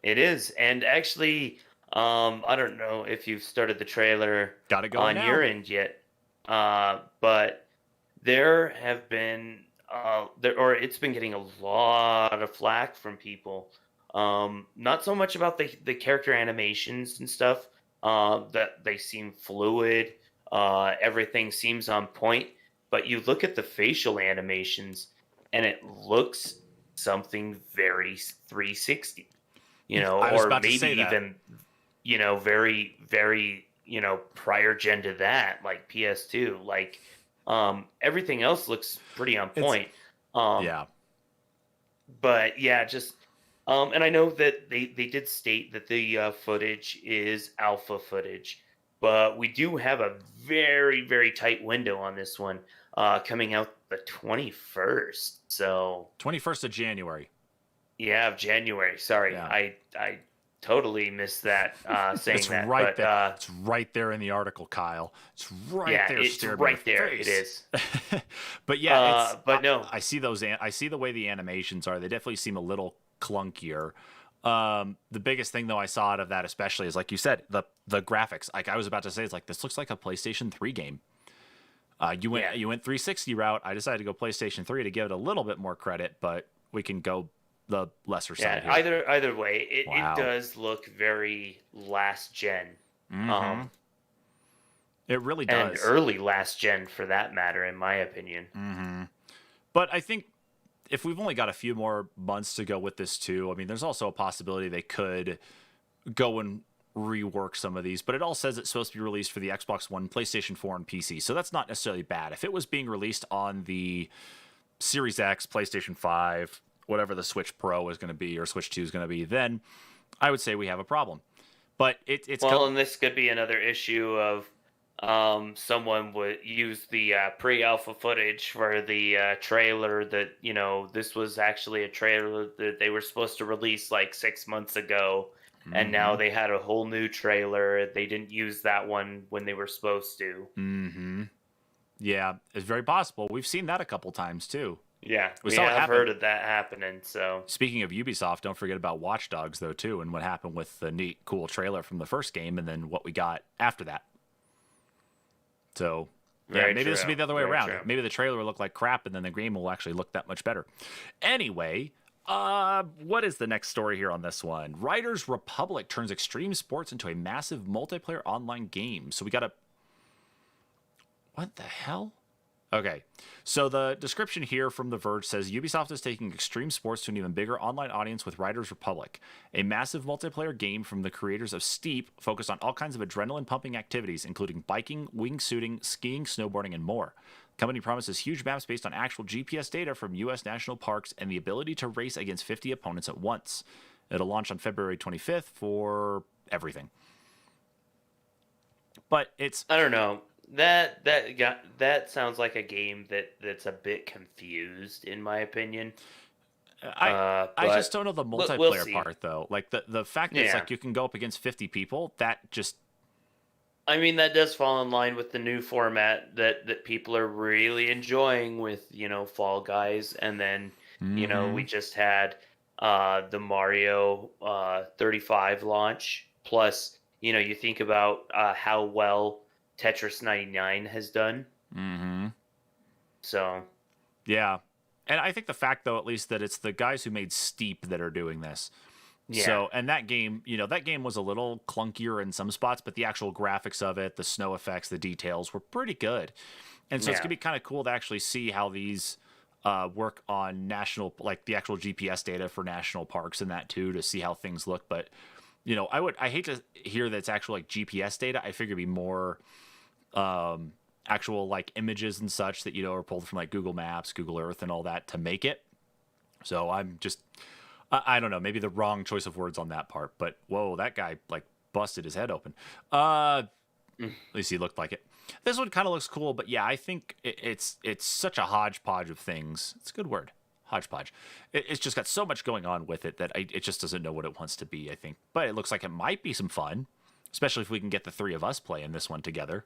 It is. And actually, I don't know if you've started the trailer on your end yet, but there have been, it's been getting a lot of flack from people. Not so much about the character animations and stuff, that they seem fluid, everything seems on point, but you look at the facial animations and it looks something very 360, or maybe even, very, very, prior gen to that, like PS2, like, everything else looks pretty on point. Yeah. But yeah, just, and I know that they did state that the footage is alpha footage, but we do have a very, very tight window on this one, coming out the 21st. So 21st of January. Yeah, of January. Sorry, yeah. I totally missed that saying it's that. Right but, there. It's right there in the article, Kyle. It's right there. It's right there. Face. It is. But yeah, but no, I see those. I see the way the animations are. They definitely seem a little clunkier. The biggest thing though I saw out of that, especially, is like you said, the graphics. Like I was about to say, it's like this looks like a PlayStation 3 game. You went Yeah. 360 route. I decided to go PlayStation 3 to give it a little bit more credit, but we can go the lesser Yeah, side here. either way, it Wow. does look very last gen. Mm-hmm. It really And does. early last gen for that matter, in my opinion. Mm-hmm. But I think if we've only got a few more months to go with this too, I mean, there's also a possibility they could go and rework some of these. But it all says it's supposed to be released for the Xbox One, PlayStation 4, and PC. So that's not necessarily bad. If it was being released on the Series X, PlayStation 5, whatever the Switch Pro is going to be or Switch 2 is going to be, then I would say we have a problem. But it's Well, and this could be another issue of someone would use the pre-alpha footage for the trailer that, this was actually a trailer that they were supposed to release like 6 months ago, and now mm-hmm. they had a whole new trailer. They didn't use that one when they were supposed to. Mm-hmm. Yeah, it's very possible. We've seen that a couple times too. Yeah, We we saw it have happen. heard of that happening, so Speaking of Ubisoft, don't forget about Watch Dogs though too, and what happened with the neat, cool trailer from the first game, and then what we got after that. So yeah, very maybe this will true. be the other way Very around. true. Maybe the trailer will look like crap, and then the game will actually look that much better. Anyway, what is the next story here on this one? Riders Republic turns extreme sports into a massive multiplayer online game. So we got a what the hell? Okay, so the description here from The Verge says Ubisoft is taking extreme sports to an even bigger online audience with Riders Republic, a massive multiplayer game from the creators of Steep, focused on all kinds of adrenaline-pumping activities, including biking, wingsuiting, skiing, snowboarding, and more. The company promises huge maps based on actual GPS data from U.S. national parks and the ability to race against 50 opponents at once. It'll launch on February 25th for everything. But it's I don't know. That sounds like a game that's a bit confused, in my opinion. I But just don't know the we'll multiplayer see. part though. Like the fact that it's Yeah. like you can go up against 50 people, that just I mean, that does fall in line with the new format that people are really enjoying with, Fall Guys. And then, we just had the Mario 35 launch. Plus, you think about how well Tetris 99 has done. mm-hmm. So, Yeah. And I think the fact though at least that it's the guys who made Steep that are doing this. yeah. So, and that game, that game was a little clunkier in some spots, but the actual graphics of it, the snow effects, the details were pretty good. And so it's Yeah. going to be kind of cool to actually see how these work on national, like the actual GPS data for national parks and that too, to see how things look. But, I hate to hear that it's actual like GPS data. I figure it'd be more actual like images and such that, are pulled from like Google Maps, Google Earth and all that to make it. So I'm just, I don't know, maybe the wrong choice of words on that part, but whoa, that guy like busted his head open. At least he looked like it. This one kind of looks cool, but yeah, I think it's such a hodgepodge of things. It's a good word, hodgepodge. It's just got so much going on with it that it just doesn't know what it wants to be, I think. But it looks like it might be some fun, especially if we can get the three of us playing this one together.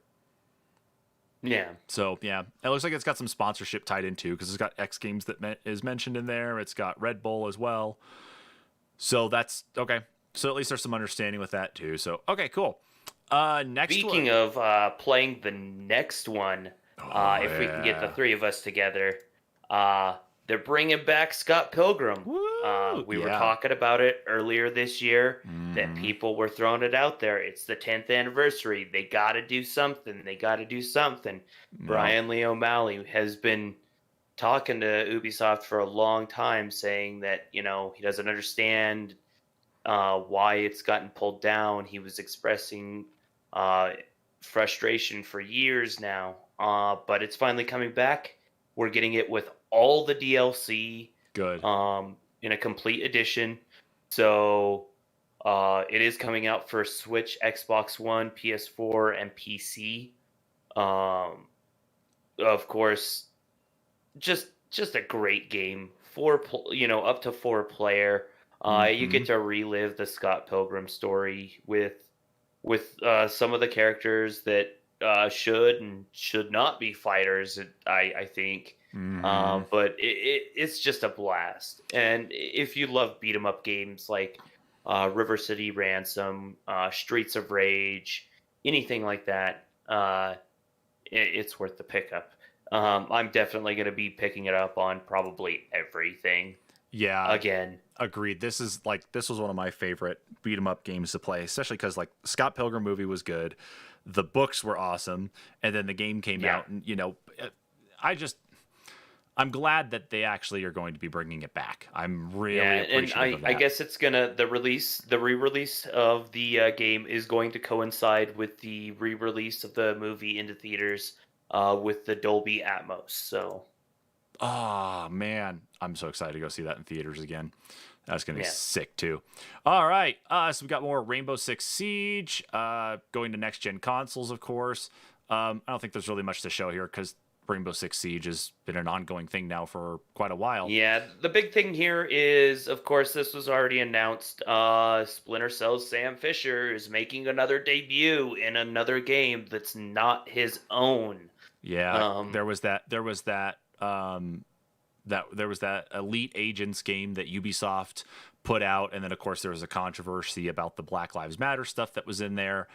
Yeah. So yeah, it looks like it's got some sponsorship tied in too, because it's got X Games that is mentioned in there. It's got Red Bull as well. So that's okay. So at least there's some understanding with that too. So okay, cool. Next Speaking one. of playing the next one, if we can get the three of us together, they're bringing back Scott Pilgrim. Woo! We were Yeah. talking about it earlier this year that Mhm. people were throwing it out there. It's the 10th anniversary. They got to do something. They got to do something. No. Brian Lee O'Malley has been talking to Ubisoft for a long time, saying that he doesn't understand why it's gotten pulled down. He was expressing frustration for years now, but it's finally coming back. We're getting it with all the DLC Good. in a complete edition. So it is coming out for Switch, Xbox One, PS4, and PC. Of course, just a great game. Up to 4 player. You get to relive the Scott Pilgrim story with some of the characters that should and should not be fighters. I think, but it's just a blast. And if you love beat 'em up games like River City Ransom, Streets of Rage, anything like that, it's worth the pickup. I'm definitely going to be picking it up on probably everything Yeah, again. agreed. This was one of my favorite beat 'em up games to play, especially because like Scott Pilgrim movie was good, the books were awesome, and then the game came Yeah. out, and I just I'm glad that they actually are going to be bringing it back. I'm Yeah, really and appreciative of I that. guess it's gonna the re-release of the game is going to coincide with the re-release of the movie into theaters, with the Dolby Atmos. So Oh man, I'm so excited to go see that in theaters again. That's gonna be yeah, sick too. All right, so we got more Rainbow Six Siege, going to next gen consoles, of course. I don't think there's really much to show here because Rainbow Six Siege has been an ongoing thing now for quite a while. yeah. The big thing here is, of course, this was already announced. Splinter Cell's Sam Fisher is making another debut in another game that's not his own. Yeah, Um, there was that Elite Agents game that Ubisoft put out, and then of course there was a controversy about the Black Lives Matter stuff that was in there,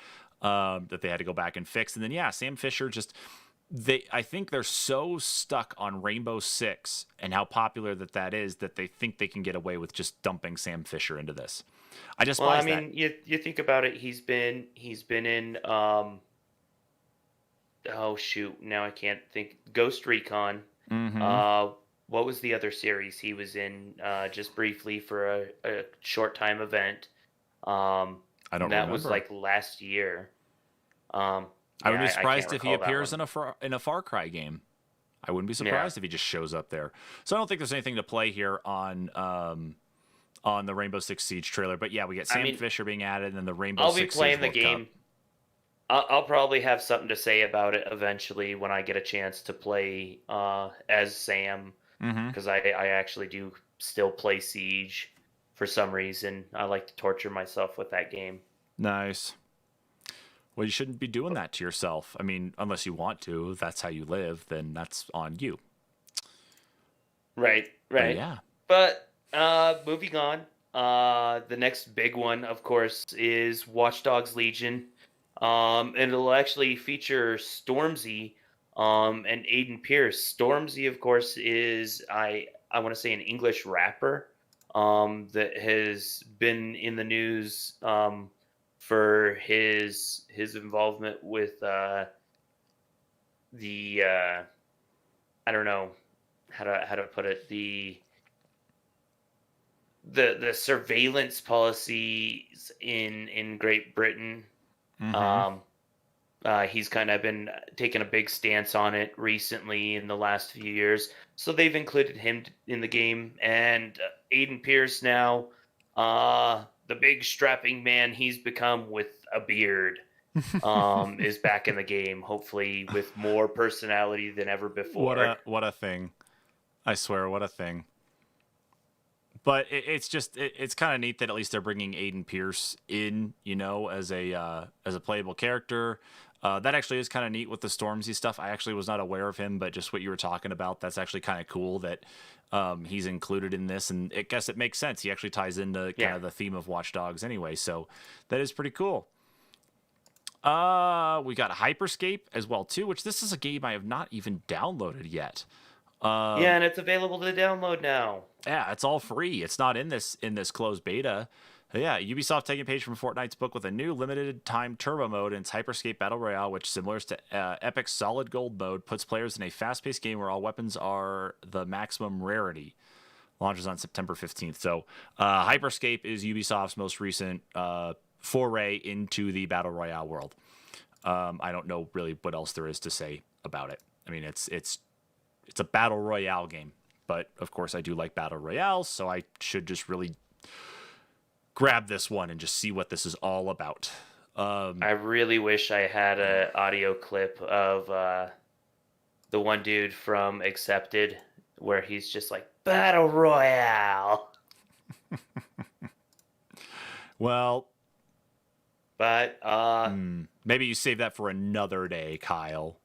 that they had to go back and fix. And then yeah, Sam Fisher just I think they're so stuck on Rainbow Six and how popular that is that they think they can get away with just dumping Sam Fisher into this. I well, I despise that. mean, you think about it. He's been in oh shoot, now I can't think. Ghost Recon. Mm-hmm. Uh, what was the other series he was in? Just briefly for a short time event. I don't That was remember. like last year. I would Yeah, be I can't surprised if he recall that appears one. in a Far Cry game. I wouldn't be Yeah, surprised if he just shows up there. So I don't think there's anything to play here on the Rainbow Six Siege trailer. But yeah, we get I Sam mean, Fisher being added, and then the Rainbow I'll be Six Siege playing the World Cup. game. I'll probably have something to say about it eventually when I get a chance to play as Sam, Mm-hmm. because I actually do still play Siege for some reason. I like to torture myself with that game. Nice. Well, you shouldn't be doing that to yourself. I mean, unless you want to, if that's how you live, then that's on you. Right, But right. yeah. But moving on, the next big one, of course, is Watch Dogs Legion. And it'll actually feature Stormzy, and Aiden Pierce. Stormzy, of course, is I want to say an English rapper, that has been in the news, for his involvement with the I don't know how to put it, the surveillance policies in Great Britain. Mm-hmm. Um, he's kind of been taking a big stance on it recently in the last few years. So they've included him in the game, and Aiden Pierce now, the big strapping man he's become with a beard, is back in the game. Hopefully, with more personality than ever before. What a thing. I swear, what a thing. But it's kind of neat that at least they're bringing Aiden Pierce in, as a playable character. That actually is kind of neat with the Stormzy stuff. I actually was not aware of him, but just what you were talking about, that's actually kind of cool that he's included in this. And I guess it makes sense. He actually ties into kind Yeah. of the theme of Watch Dogs anyway. So that is pretty cool. We got Hyperscape as well too, which this is a game I have not even downloaded yet. Yeah, and it's available to download now. Yeah, it's all free. It's not in this closed beta. Yeah, Ubisoft taking a page from Fortnite's book with a new limited time turbo mode in its Hyperscape Battle Royale, which, similar to Epic's Solid Gold mode, puts players in a fast-paced game where all weapons are the maximum rarity. Launches on September 15th. So, Hyperscape is Ubisoft's most recent foray into the Battle Royale world. I don't know really what else there is to say about it. I mean, it's a Battle Royale game. But, of course, I do like Battle Royales, so I should just really grab this one and just see what this is all about. I really wish I had an audio clip of the one dude from Accepted where he's just like, Battle Royale. Well, But maybe you save that for another day, Kyle.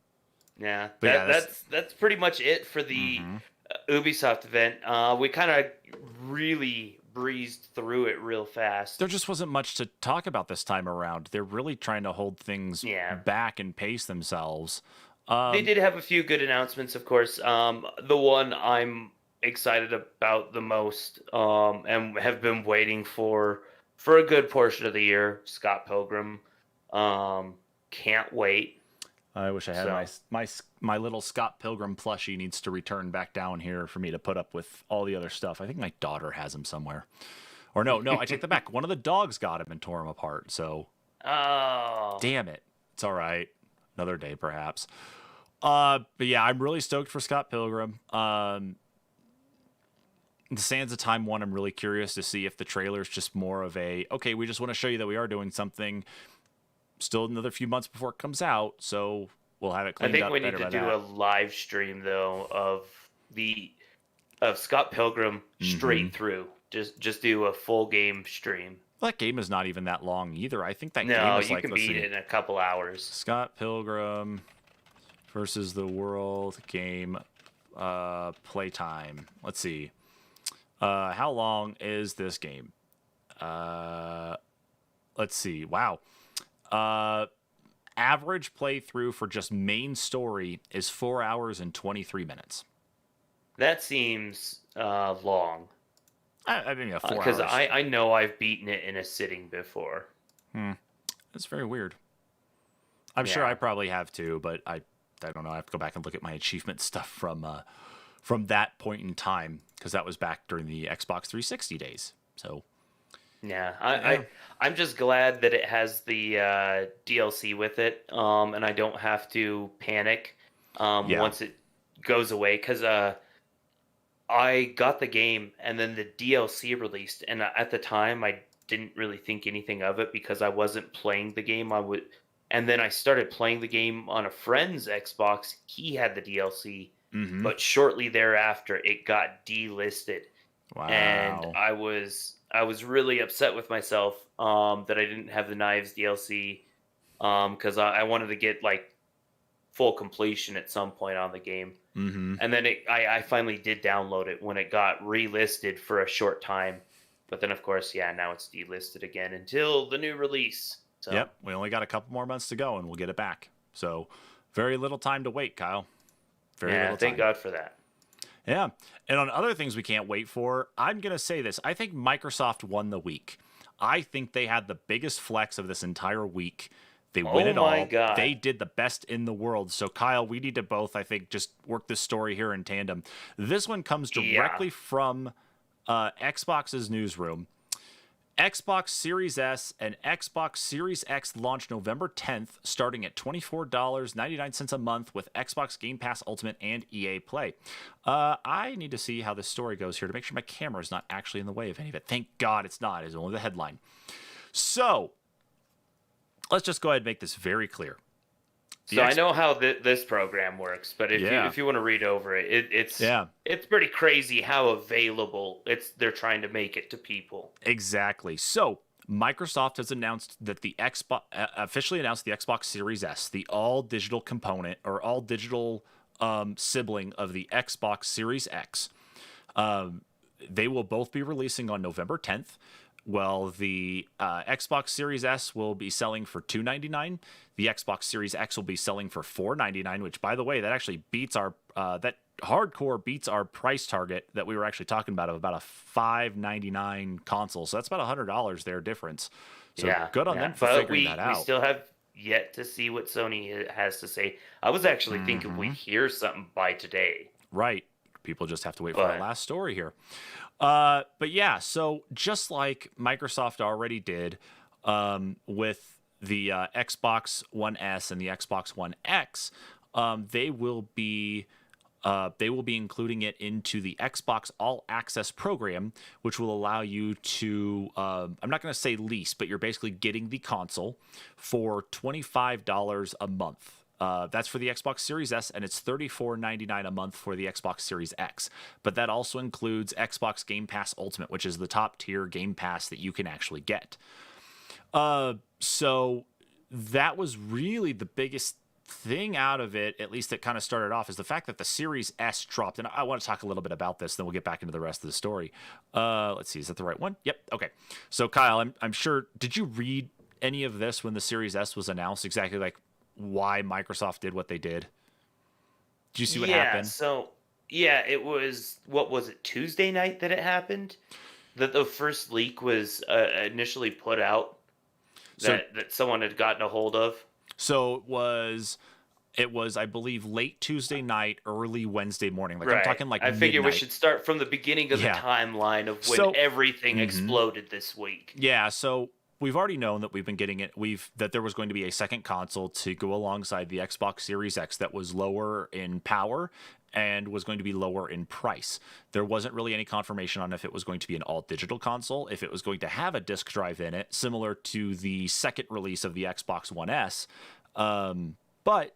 yeah, But yeah, that's pretty much it for the Ubisoft event. We kind of really breezed through it real fast. There just wasn't much to talk about this time around. They're really trying to hold things back and pace themselves. They did have a few good announcements, of course. The one I'm excited about the most, and have been waiting for a good portion of the year, Scott Pilgrim. Can't wait. I wish I had my little Scott Pilgrim plushie needs to return back down here for me to put up with all the other stuff. I think my daughter has him somewhere. Or no, I take that back. One of the dogs got him and tore him apart. So, damn it. It's all right. Another day, perhaps. But yeah, I'm really stoked for Scott Pilgrim. The Sands of Time one, I'm really curious to see if the trailer is just more of a, okay, we just want to show you that we are doing something. Still another few months before it comes out, so we'll have it cleaned up. I think we need to do a live stream though of Scott Pilgrim straight through. Just do a full game stream. Well, that game is not even that long either. I think that game is you like, can beat it in a couple hours. Scott Pilgrim versus the World game playtime. Let's see. How long is this game? Let's see. Wow. Average playthrough for just main story is 4 hours and 23 minutes. That seems long. I mean, 4 hours. Because I know I've beaten it in a sitting before. That's very weird. I'm sure I probably have too, but I don't know. I have to go back and look at my achievement stuff from that point in time, because that was back during the Xbox 360 days. So yeah, I'm just glad that it has the DLC with it, and I don't have to panic once it goes away, because I got the game and then the DLC released, and at the time I didn't really think anything of it because I wasn't playing the game. And then I started playing the game on a friend's Xbox. He had the DLC, but shortly thereafter it got delisted. Wow. And I was really upset with myself that I didn't have the Knives DLC, because I wanted to get like full completion at some point on the game. And then I finally did download it when it got relisted for a short time. But then, of course, now it's delisted again until the new release. So. Yep, we only got a couple more months to go, and we'll get it back. So very little time to wait, Kyle. Very little time. Thank God for that. Yeah, and on other things we can't wait for, I'm going to say this. I think Microsoft won the week. I think they had the biggest flex of this entire week. They win it all. God. They did the best in the world. So, Kyle, we need to both, I think, just work this story here in tandem. This one comes directly from Xbox's newsroom. Xbox Series S and Xbox Series X launch November 10th, starting at $24.99 a month with Xbox Game Pass Ultimate and EA Play. I need to see how this story goes here to make sure my camera is not actually in the way of any of it. Thank God it's not. It's only the headline. So, let's just go ahead and make this very clear. I know how this program works, but if you want to read over it, it's pretty crazy how available they're trying to make it to people. Exactly. So Microsoft has announced that the Xbox officially announced the Xbox Series S, the all digital component or all digital sibling of the Xbox Series X. They will both be releasing on November 10th. Well, the Xbox Series S will be selling for $299. The Xbox Series X will be selling for $499, which, by the way, that actually beats our that hardcore beats our price target that we were actually talking about of about a $599 console. So that's about $100 their difference. So good on them for figuring that out. We still have yet to see what Sony has to say. I was actually thinking we'd hear something by today. Right. People just have to wait for our last story here. But yeah, so just like Microsoft already did with the Xbox One S and the Xbox One X, they will be including it into the Xbox All Access program, which will allow you to, I'm not going to say lease, but you're basically getting the console for $25 a month. That's for the Xbox Series S, and it's $34.99 a month for the Xbox Series X. But that also includes Xbox Game Pass Ultimate, which is the top tier Game Pass that you can actually get. So that was really the biggest thing out of it, at least that kind of started off, is the fact that the Series S dropped. And I want to talk a little bit about this, then we'll get back into the rest of the story. Let's see, is that the right one? Yep. Okay. So Kyle, I'm sure, did you read any of this when the Series S was announced? Exactly like why Microsoft did what they did? Did you see what happened? So yeah, it was, what was it, Tuesday night that it happened? That the first leak was initially put out So that someone had gotten a hold of. so it was I believe late Tuesday night, early Wednesday morning. Like I'm Right. talking like I figure we midnight. should start from the beginning of the Yeah. timeline of when So everything mhm. exploded this week. Yeah, so we've already known that we've been getting it. That there was going to be a second console to go alongside the Xbox Series X that was lower in power and was going to be lower in price. There wasn't really any confirmation on if it was going to be an all digital console, if it was going to have a disk drive in it, similar to the second release of the Xbox One S. But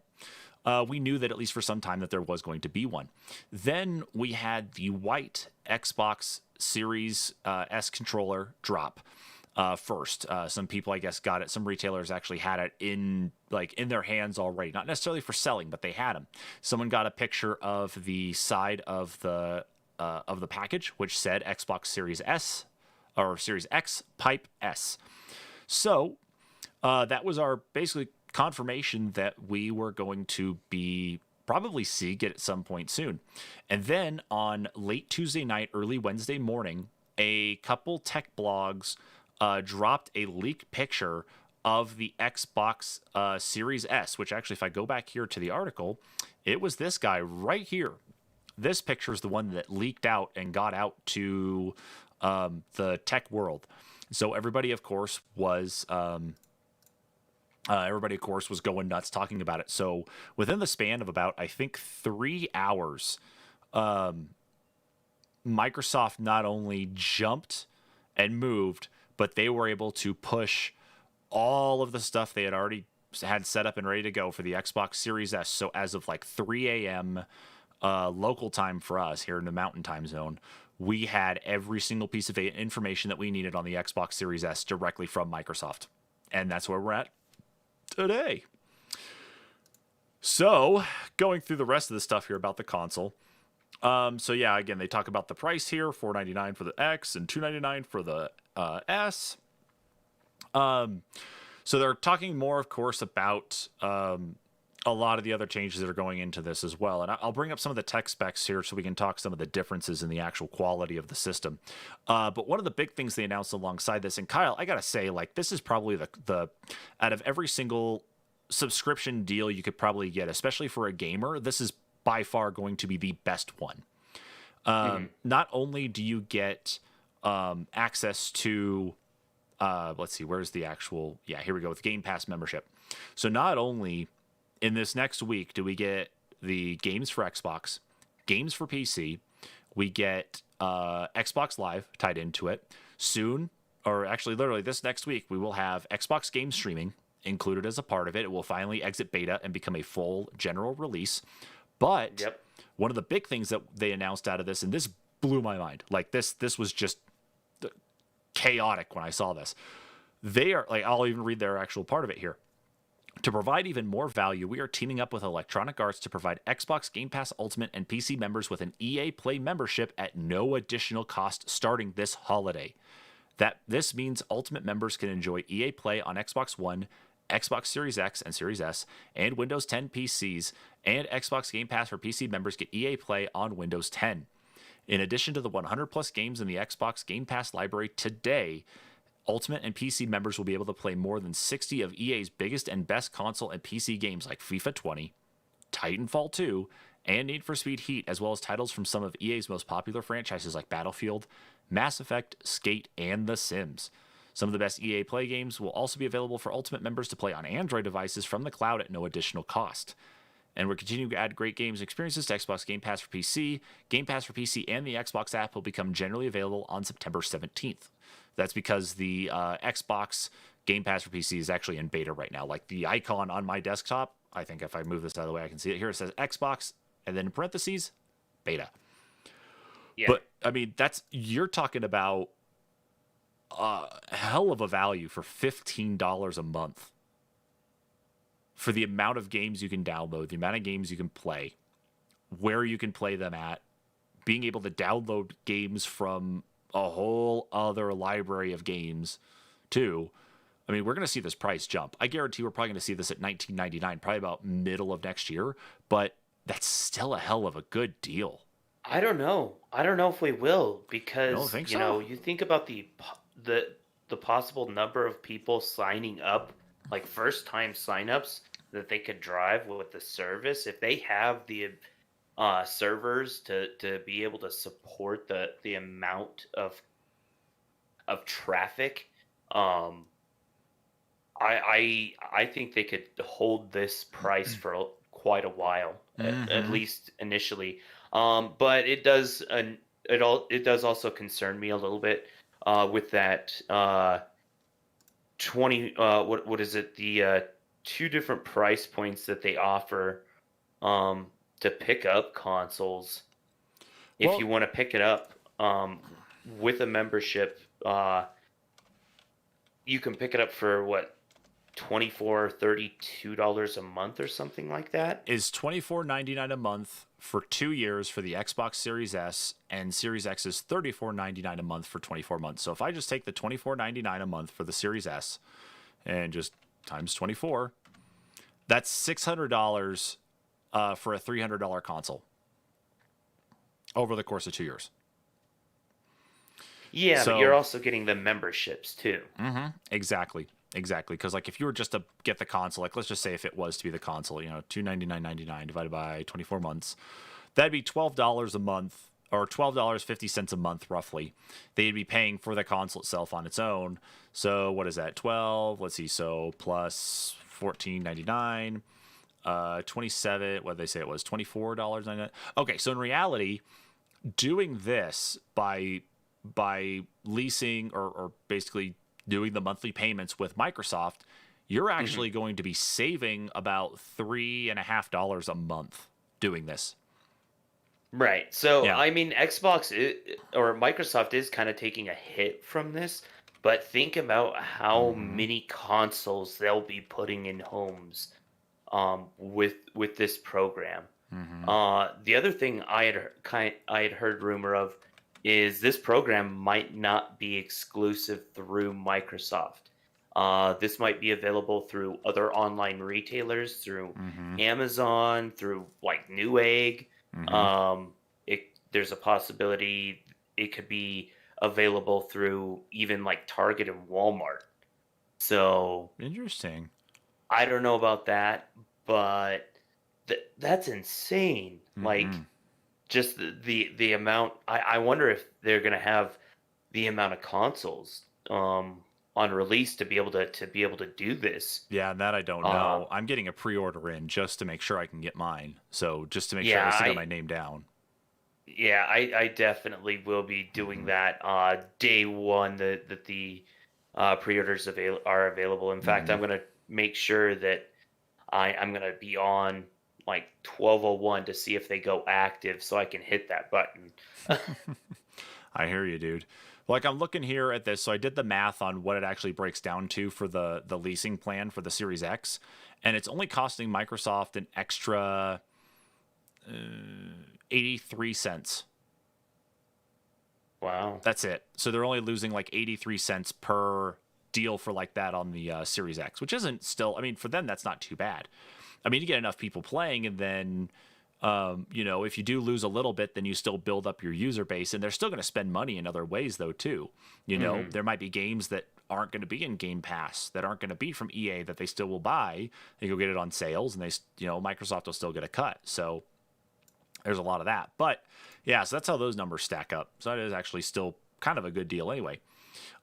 we knew that at least for some time that there was going to be one. Then we had the white Xbox Series S controller drop first. Some people, I guess, got it. Some retailers actually had it in their hands already, not necessarily for selling, but they had them. Someone got a picture of the side of the package, which said Xbox Series S or Series X Pipe S. So that was our basically confirmation that we were going to be probably get at some point soon. And then on late Tuesday night, early Wednesday morning, a couple tech blogs dropped a leaked picture of the Xbox Series S, which actually, if I go back here to the article, it was this guy right here. This picture is the one that leaked out and got out to the tech world. So everybody, of course, was going nuts talking about it. So within the span of about, I think, 3 hours, Microsoft not only jumped and moved, but they were able to push all of the stuff they had already had set up and ready to go for the Xbox Series S. So as of like 3 a.m. Local time for us here in the Mountain Time Zone, we had every single piece of information that we needed on the Xbox Series S directly from Microsoft. And that's where we're at today. So going through the rest of the stuff here about the console. So yeah, again, they talk about the price here, $499 for the X and $299 for the S. So they're talking more, of course, about a lot of the other changes that are going into this as well. And I'll bring up some of the tech specs here so we can talk some of the differences in the actual quality of the system. But one of the big things they announced alongside this, and Kyle, I got to say, like, this is probably the out of every single subscription deal you could probably get, especially for a gamer, this is by far going to be the best one. Not only do you get access to, let's see, where's the actual, yeah, here we go with Game Pass membership. So not only in this next week do we get the games for Xbox, games for PC, we get Xbox Live tied into it. Soon, or actually literally this next week, we will have Xbox game streaming included as a part of it. It will finally exit beta and become a full general release. But one of the big things that they announced out of this, and this blew my mind, like this was just chaotic when I saw this. They are like, I'll even read their actual part of it here. To provide even more value, we are teaming up with Electronic Arts to provide Xbox Game Pass Ultimate and PC members with an EA Play membership at no additional cost starting this holiday. This means Ultimate members can enjoy EA Play on Xbox One, Xbox Series X and Series S, and Windows 10 PCs, and Xbox Game Pass for PC members get EA Play on Windows 10. In addition to the 100 plus games in the Xbox Game Pass library today, Ultimate and PC members will be able to play more than 60 of EA's biggest and best console and PC games like FIFA 20, Titanfall 2, and Need for Speed Heat, as well as titles from some of EA's most popular franchises like Battlefield, Mass Effect, Skate, and The Sims. Some of the best EA Play games will also be available for Ultimate members to play on Android devices from the cloud at no additional cost. And we're continuing to add great games and experiences to Xbox Game Pass for PC. Game Pass for PC and the Xbox app will become generally available on September 17th. That's because the Xbox Game Pass for PC is actually in beta right now. Like the icon on my desktop, I think if I move this out of the way, I can see it here. It says Xbox, and then in parentheses, beta. Yeah. But, I mean, you're talking about a hell of a value for $15 a month. for the amount of games you can download, the amount of games you can play, where you can play them at, being able to download games from a whole other library of games too. I mean, we're going to see this price jump. I guarantee we're probably going to see this at $19.99, probably about middle of next year, but that's still a hell of a good deal. I don't know. I don't know if we will You don't because, think so? you think about the possible number of people signing up, like first time signups that they could drive with the service if they have the servers to be able to support the amount of traffic. Um, I think they could hold this price for quite a while, at Mm-hmm. least initially. But it does also concern me a little bit with that 20 what is it, the two different price points that they offer um to pick up consoles. If you Well, want to pick it up with a membership, you can pick it up for what, 24 $32 a month or something like that. is $24.99 a month for 2 years for the Xbox Series S, and Series X is $34.99 a month for 24 months. So if I just take the $24.99 a month for the Series S and just times 24, that's $600 for a $300 console over the course of 2 years. Yeah, but you're So also getting the memberships too. exactly, exactly. Because like if you were just to get the console, like let's just say if it was to be the console, $299.99 divided by 24 months, that'd be $12 a month or $12.50 a month roughly. They'd be paying for the console itself on its own. So what is that? 12. Let's see. So plus 14.99. 27. What did they say it was? $24.99. Okay, so in reality, doing this by leasing or basically doing the monthly payments with Microsoft, you're Hmm. actually going to be saving about $3.50 a month doing this. Right. So, Yeah. I mean, or Microsoft is kind of taking a hit from this, but think about how Mm-hmm. many consoles they'll be putting in homes with this program. Mm-hmm. The other thing I had heard rumor of is this program might not be exclusive through Microsoft. This might be available through other online retailers, through Mm-hmm. Amazon, through like Newegg. Mm-hmm. There's a possibility it could be available through even like Target and Walmart. So Interesting. I don't know about that, but that's insane. Mm-hmm. Like just the amount. I wonder if they're gonna have the amount of consoles on release to be able to do this. Yeah, that I don't Uh, know. I'm getting a pre-order in just to make sure I can get mine. So just to make sure yeah, I still got my name down. I definitely will be doing Mm-hmm. that day one that the pre-orders are available. In fact, Mm-hmm. I'm gonna make sure that I'm gonna be on like 12:01 to see if they go active so I can hit that button. I hear you, dude. Like I'm looking here at this, so I did the math on what it actually breaks down to for the leasing plan for the Series X, and it's only costing Microsoft an extra 83 cents. Wow. That's it. So they're only losing like 83 cents per deal for like that on the Series X, which isn't still. I mean, for them that's not too bad. I mean, you get enough people playing, and then if you do lose a little bit, then you still build up your user base, and they're still going to spend money in other ways, though, too. Hmm. There might be games that aren't going to be in Game Pass, that aren't going to be from EA, that they still will buy. They go get it on sales, and Microsoft will still get a cut. So there's a lot of that. But yeah, so that's how those numbers stack up. So that is actually still kind of a good deal anyway.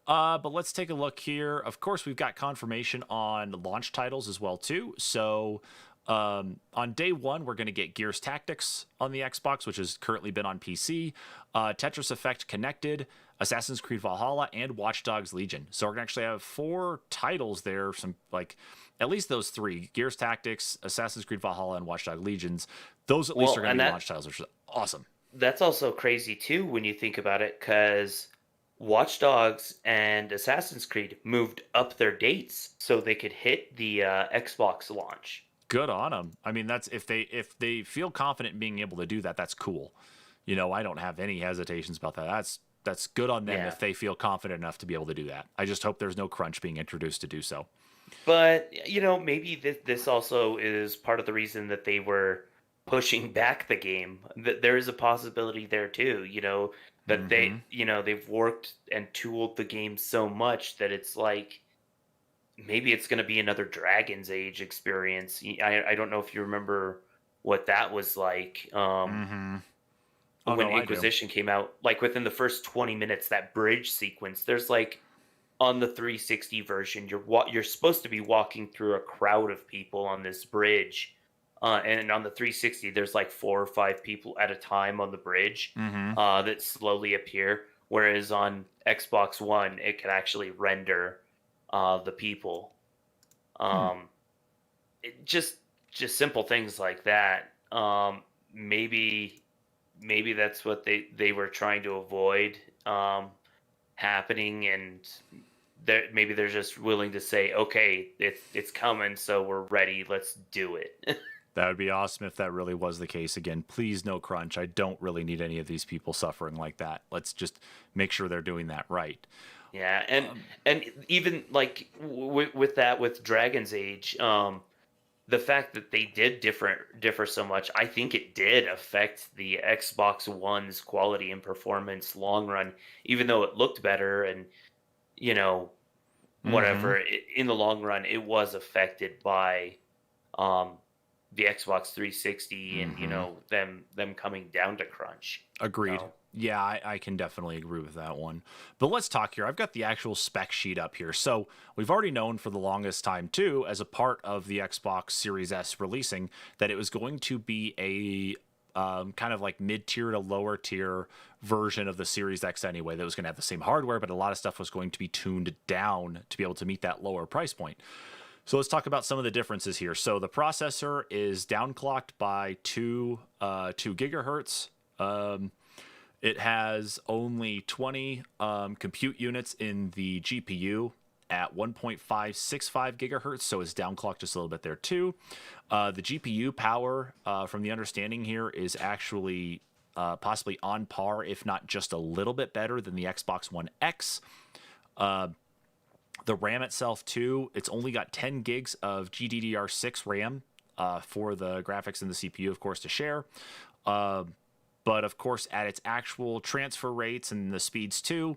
But let's take a look here. Of course, we've got confirmation on launch titles as well too. So on day one, we're going to get Gears Tactics on the Xbox, which has currently been on PC, Tetris Effect Connected, Assassin's Creed Valhalla, and Watch Dogs Legion. So we're going to actually have 4 titles there. Some like at least those 3: Gears Tactics, Assassin's Creed Valhalla, and Watch Dogs Legions. Those at least are Well, going to and be launch titles, which is awesome. that's also crazy too when you think about it, because Watch Dogs and Assassin's Creed moved up their dates so they could hit the Xbox launch. Good on them. I mean, that's if they feel confident in being able to do that, that's cool. I don't have any hesitations about that. That's good on them Yeah. if they feel confident enough to be able to do that. I just hope there's no crunch being introduced to do so. But, maybe this also is part of the reason that they were pushing back the game. That there is a possibility there too, that Mm-hmm. they've worked and tooled the game so much that it's like maybe it's going to be another Dragon's Age experience. I don't know if you remember what that was like. Mm-hmm. Oh When no, I do. Inquisition came out, like within the first 20 minutes, that bridge sequence, there's like on the 360 version, you're supposed to be walking through a crowd of people on this bridge, and on the 360, there's like 4 or 5 people at a time on the bridge Mm-hmm. that slowly appear. Whereas on Xbox One, it can actually render the people. Hmm. Um, just simple things like that. Maybe that's what they were trying to avoid happening, and maybe they're just willing to say, okay, it's coming, so we're ready. Let's do it. That would be awesome if that really was the case. Again, please no crunch. I don't really need any of these people suffering like that. Let's just make sure they're doing that right. Yeah, Um, and even like with that with Dragon's Age, the fact that they did differ so much, I think it did affect the Xbox One's quality and performance long run. Even though it looked better and you know mm-hmm. whatever, in the long run, it was affected by um, the Xbox 360 and Mm-hmm. them coming down to crunch. Agreed. So Yeah, I can definitely agree with that one. But let's talk here. I've got the actual spec sheet up here. So we've already known for the longest time, too, as a part of the Xbox Series S releasing, that it was going to be a kind of like mid-tier to lower tier version of the Series X anyway. That was going to have the same hardware, but a lot of stuff was going to be tuned down to be able to meet that lower price point. So let's talk about some of the differences here. So the processor is downclocked by two gigahertz. It has only 20 compute units in the GPU at 1.565 gigahertz, so it's downclocked just a little bit there too. The GPU power, from the understanding here, is actually possibly on par, if not just a little bit better than the Xbox One X. The RAM itself, too, it's only got 10 gigs of GDDR6 RAM for the graphics and the CPU, of course, to share. Uh, but of course, at its actual transfer rates and the speeds too,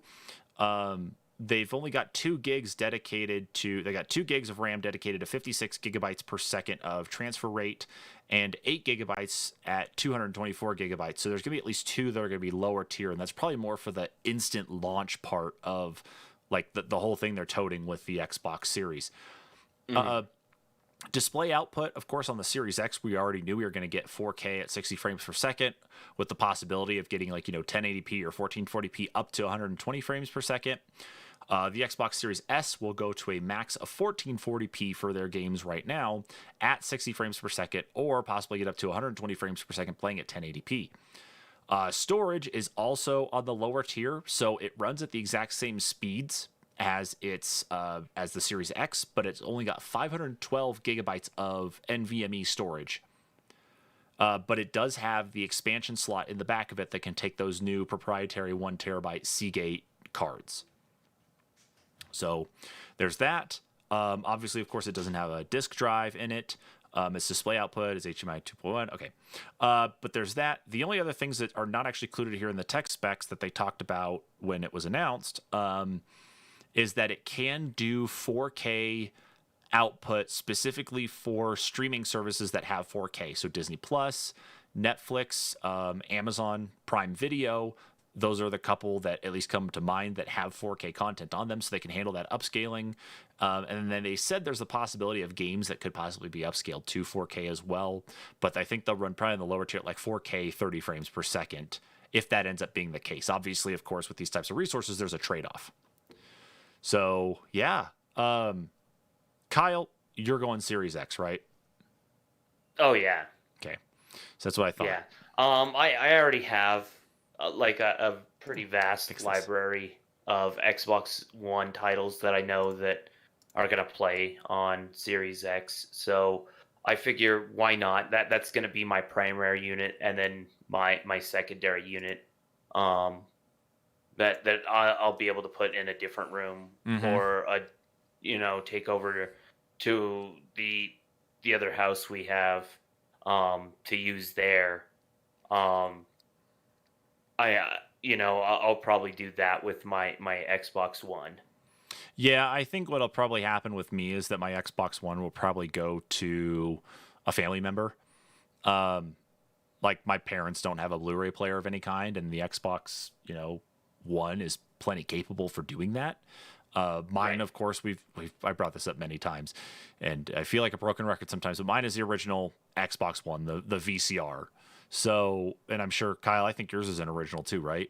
they've only got 2 gigs dedicated to. They got 2 gigs of RAM dedicated to 56 gigabytes per second of transfer rate, and 8 gigabytes at 224 gigabytes. So there's going to be at least two that are going to be lower tier, and that's probably more for the instant launch part of like the whole thing they're toting with the Xbox Series. mhm. Uh, Display output, of course, on the Series X, we already knew we were going to get 4K at 60 frames per second, with the possibility of getting 1080p or 1440p up to 120 frames per second. The Xbox Series S will go to a max of 1440p for their games right now at 60 frames per second, or possibly get up to 120 frames per second playing at 1080p. Storage is also on the lower tier, so it runs at the exact same speeds as the Series X, but it's only got 512 gigabytes of NVMe storage. But it does have the expansion slot in the back of it that can take those new proprietary 1 terabyte Seagate cards. So there's that. Obviously, of course, it doesn't have a disk drive in it. Its display output is HDMI 2.1. Okay. But there's that. The only other things that are not actually included here in the tech specs that they talked about when it was announced is that it can do 4K output specifically for streaming services that have 4K. So Disney Plus, Netflix, Amazon Prime Video. Those are the couple that at least come to mind that have 4K content on them, so they can handle that upscaling. And then they said there's a possibility of games that could possibly be upscaled to 4K as well. But I think they'll run probably in the lower tier at like 4K 30 frames per second if that ends up being the case. Obviously, of course, with these types of resources, there's a trade off. So yeah, Kyle, you're going Series X, right? Oh yeah, Okay, so that's what I thought. yeah. I already have like a pretty vast Fix this. library of Xbox One titles that I know that are gonna play on Series X. So I figure why not? That's gonna be my primary unit, and then my secondary unit. Um, that I'll be able to put in a different room Mm-hmm. or take over to the other house we have to use there. Um, I'll probably do that with my Xbox One. Yeah, I think what'll probably happen with me is that my Xbox One will probably go to a family member. Um, like my parents don't have a Blu-ray player of any kind, and the Xbox, One is plenty capable for doing that. Mine, Right. of course, I brought this up many times, and I feel like a broken record sometimes. But mine is the original Xbox One, the VCR. So, and I'm sure Kyle, I think yours is an original too, right?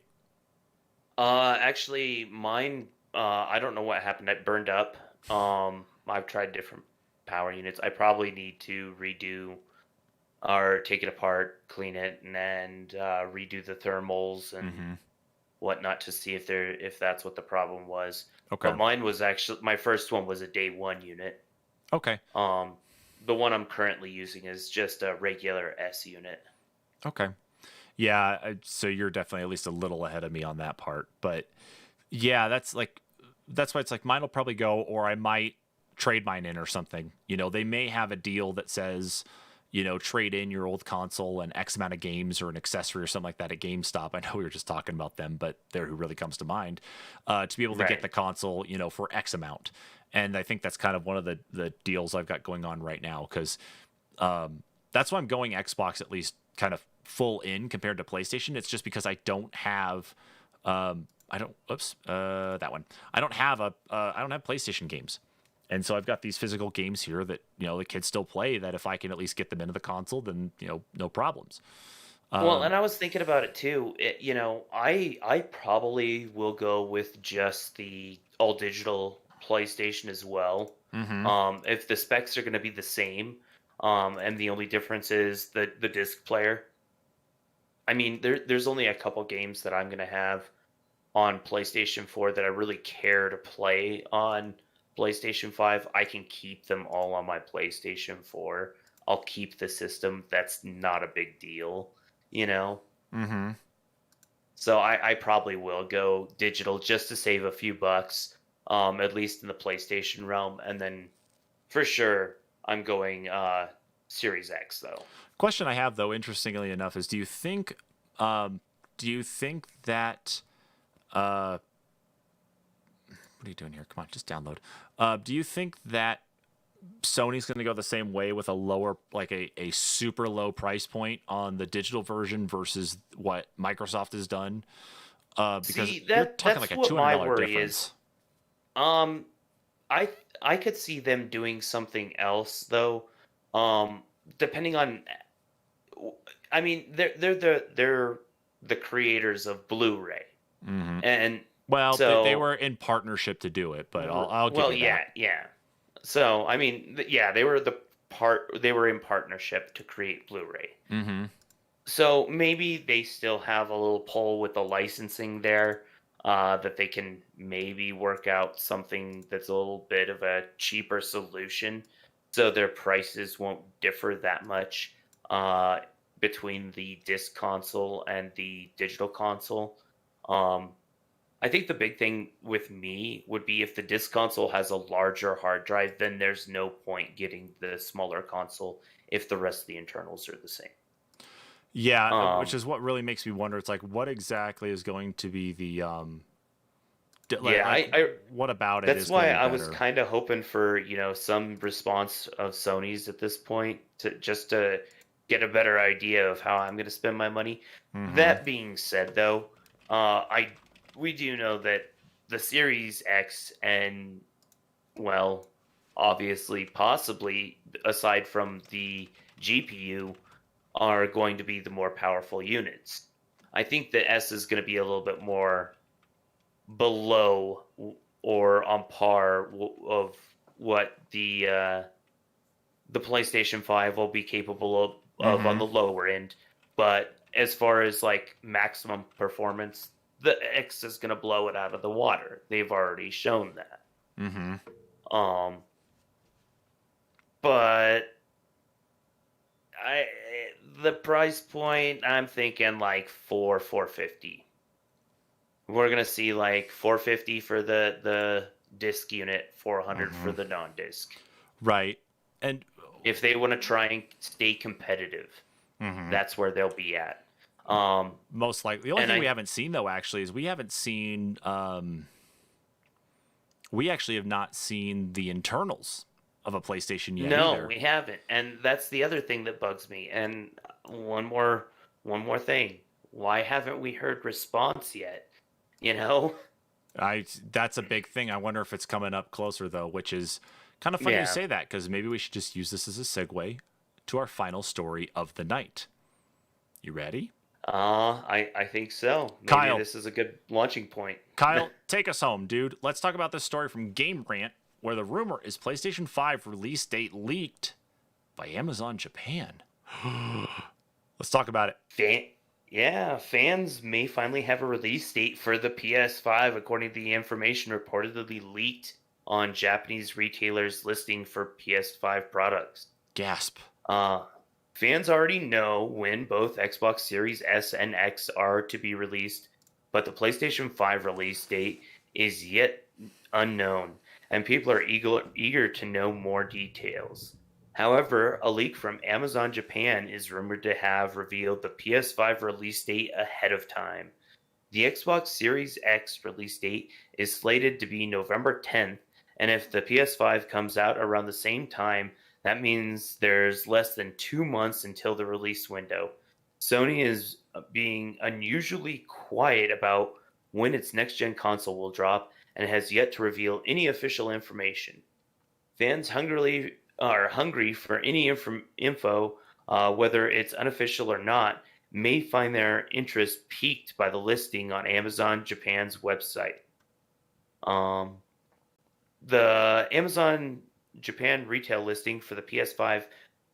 Actually, mine. I don't know what happened. It burned up. I've tried different power units. I probably need to redo or take it apart, clean it, and then redo the thermals and Mm-hmm. whatnot to see if that's what the problem was. Okay. But mine was actually my first one was a day one unit. Okay. Um, the one I'm currently using is just a regular S unit. Okay. Yeah. So you're definitely at least a little ahead of me on that part, but yeah, that's why it's like mine will probably go, or I might trade mine in or something. They may have a deal that says, trade in your old console and X amount of games or an accessory or something like that at GameStop. I know we were just talking about them, but they're who really comes to mind, to be able to get Right. the console, for X amount. And I think that's kind of one of the deals I've got going on right now because that's why I'm going Xbox at least kind of full in compared to PlayStation. It's just because I don't have I don't. Oops, that one. I don't have PlayStation games, and so I've got these physical games here that the kids still play. That if I can at least get them into the console, then no problems. Well, Um, and I was thinking about it too. I probably will go with just the all digital PlayStation as well. mm-hmm. If the specs are going to be the same, and the only difference is the disc player. I mean, there's only a couple games that I'm going to have on PlayStation 4 that I really care to play on PlayStation 5. I can keep them all on my PlayStation 4. I'll keep the system. That's not a big deal, you know? Mm-hmm. So I probably will go digital just to save a few bucks, at least in the PlayStation realm. And then for sure, I'm going Series X, though. Question I have though, interestingly enough, is um, do you think that uh, what are you doing here? Come on, just download. Do you think that Sony's going to go the same way with a lower, like a super low price point on the digital version versus what Microsoft has done? Because See, you're that talking that's like a what two hundred my dollar worry is. difference. Um, I I could see them doing something else though. Um, depending on, I mean, they're the creators of Blu-ray, Hmm. and Well, they so were in partnership to do it, but I'll give well, you yeah, that. yeah. So I mean, yeah, they were in partnership to create Blu-ray. Hmm. So maybe they still have a little pull with the licensing there, that they can maybe work out something that's a little bit of a cheaper solution, so their prices won't differ that much uh, between the disc console and the digital console. Um, I think the big thing with me would be if the disc console has a larger hard drive, then there's no point getting the smaller console if the rest of the internals are the same. Yeah, which Um, is what really makes me wonder. It's like, what exactly is going to be the Yeah, like I what about it that's is going why to be I was better? kind of hoping for, some response of Sony's at this point to get a better idea of how I'm going to spend my money. Hmm. That being said, though, I we do know that the Series X and well, obviously, possibly aside from the GPU, are going to be the more powerful units. I think the S is going to be a little bit more below or on par of what the PlayStation 5 will be capable of on Hmm. the lower end. But as far as like maximum performance, the X is going to blow it out of the water. They've already shown that. Mm-hmm. But the price point, I'm thinking like 450. We're gonna see like 450 for the disc unit, 400 for the non-disc. Right. And if they want to try and stay competitive, that's where they'll be at. Most likely, the only thing we haven't seen though actually is we haven't seen. We actually have not seen the internals of a PlayStation yet No, either. we haven't, and that's the other thing that bugs me. And one more thing: why haven't we heard response yet? You know, That's a big thing. I wonder if it's coming up closer though, which is kind of funny to say that because maybe we should just use this as a segue to our final story of the night. You ready? I think so. Maybe Kyle, this is a good launching point. Kyle, take us home, dude. Let's talk about this story from Game Rant, where the rumor is PlayStation 5 release date leaked by Amazon Japan. Let's talk about it. Fans may finally have a release date for the PS5, according to the information reportedly leaked on Japanese retailers' listing for PS5 products. Gasp. Fans already know when both Xbox Series S and X are to be released, but the PlayStation 5 release date is yet unknown, and people are eager to know more details. However, a leak from Amazon Japan is rumored to have revealed the PS5 release date ahead of time. The Xbox Series X release date is slated to be November 10th, and if the PS5 comes out around the same time, that means there's less than 2 months until the release window. Sony is being unusually quiet about when its next-gen console will drop and has yet to reveal any official information. Fans are hungry for any info, whether it's unofficial or not, may find their interest piqued by the listing on Amazon Japan's website. The Amazon Japan retail listing for the PS5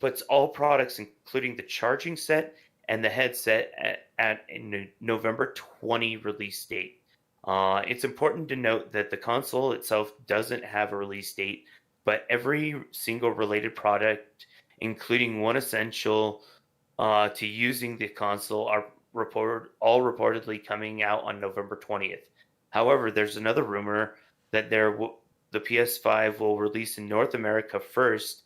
puts all products, including the charging set and the headset, at a November 20 release date. It's important to note that the console itself doesn't have a release date, but every single related product, including one essential to using the console, are reportedly coming out on November 20th. However, there's another rumor that the PS5 will release in North America first,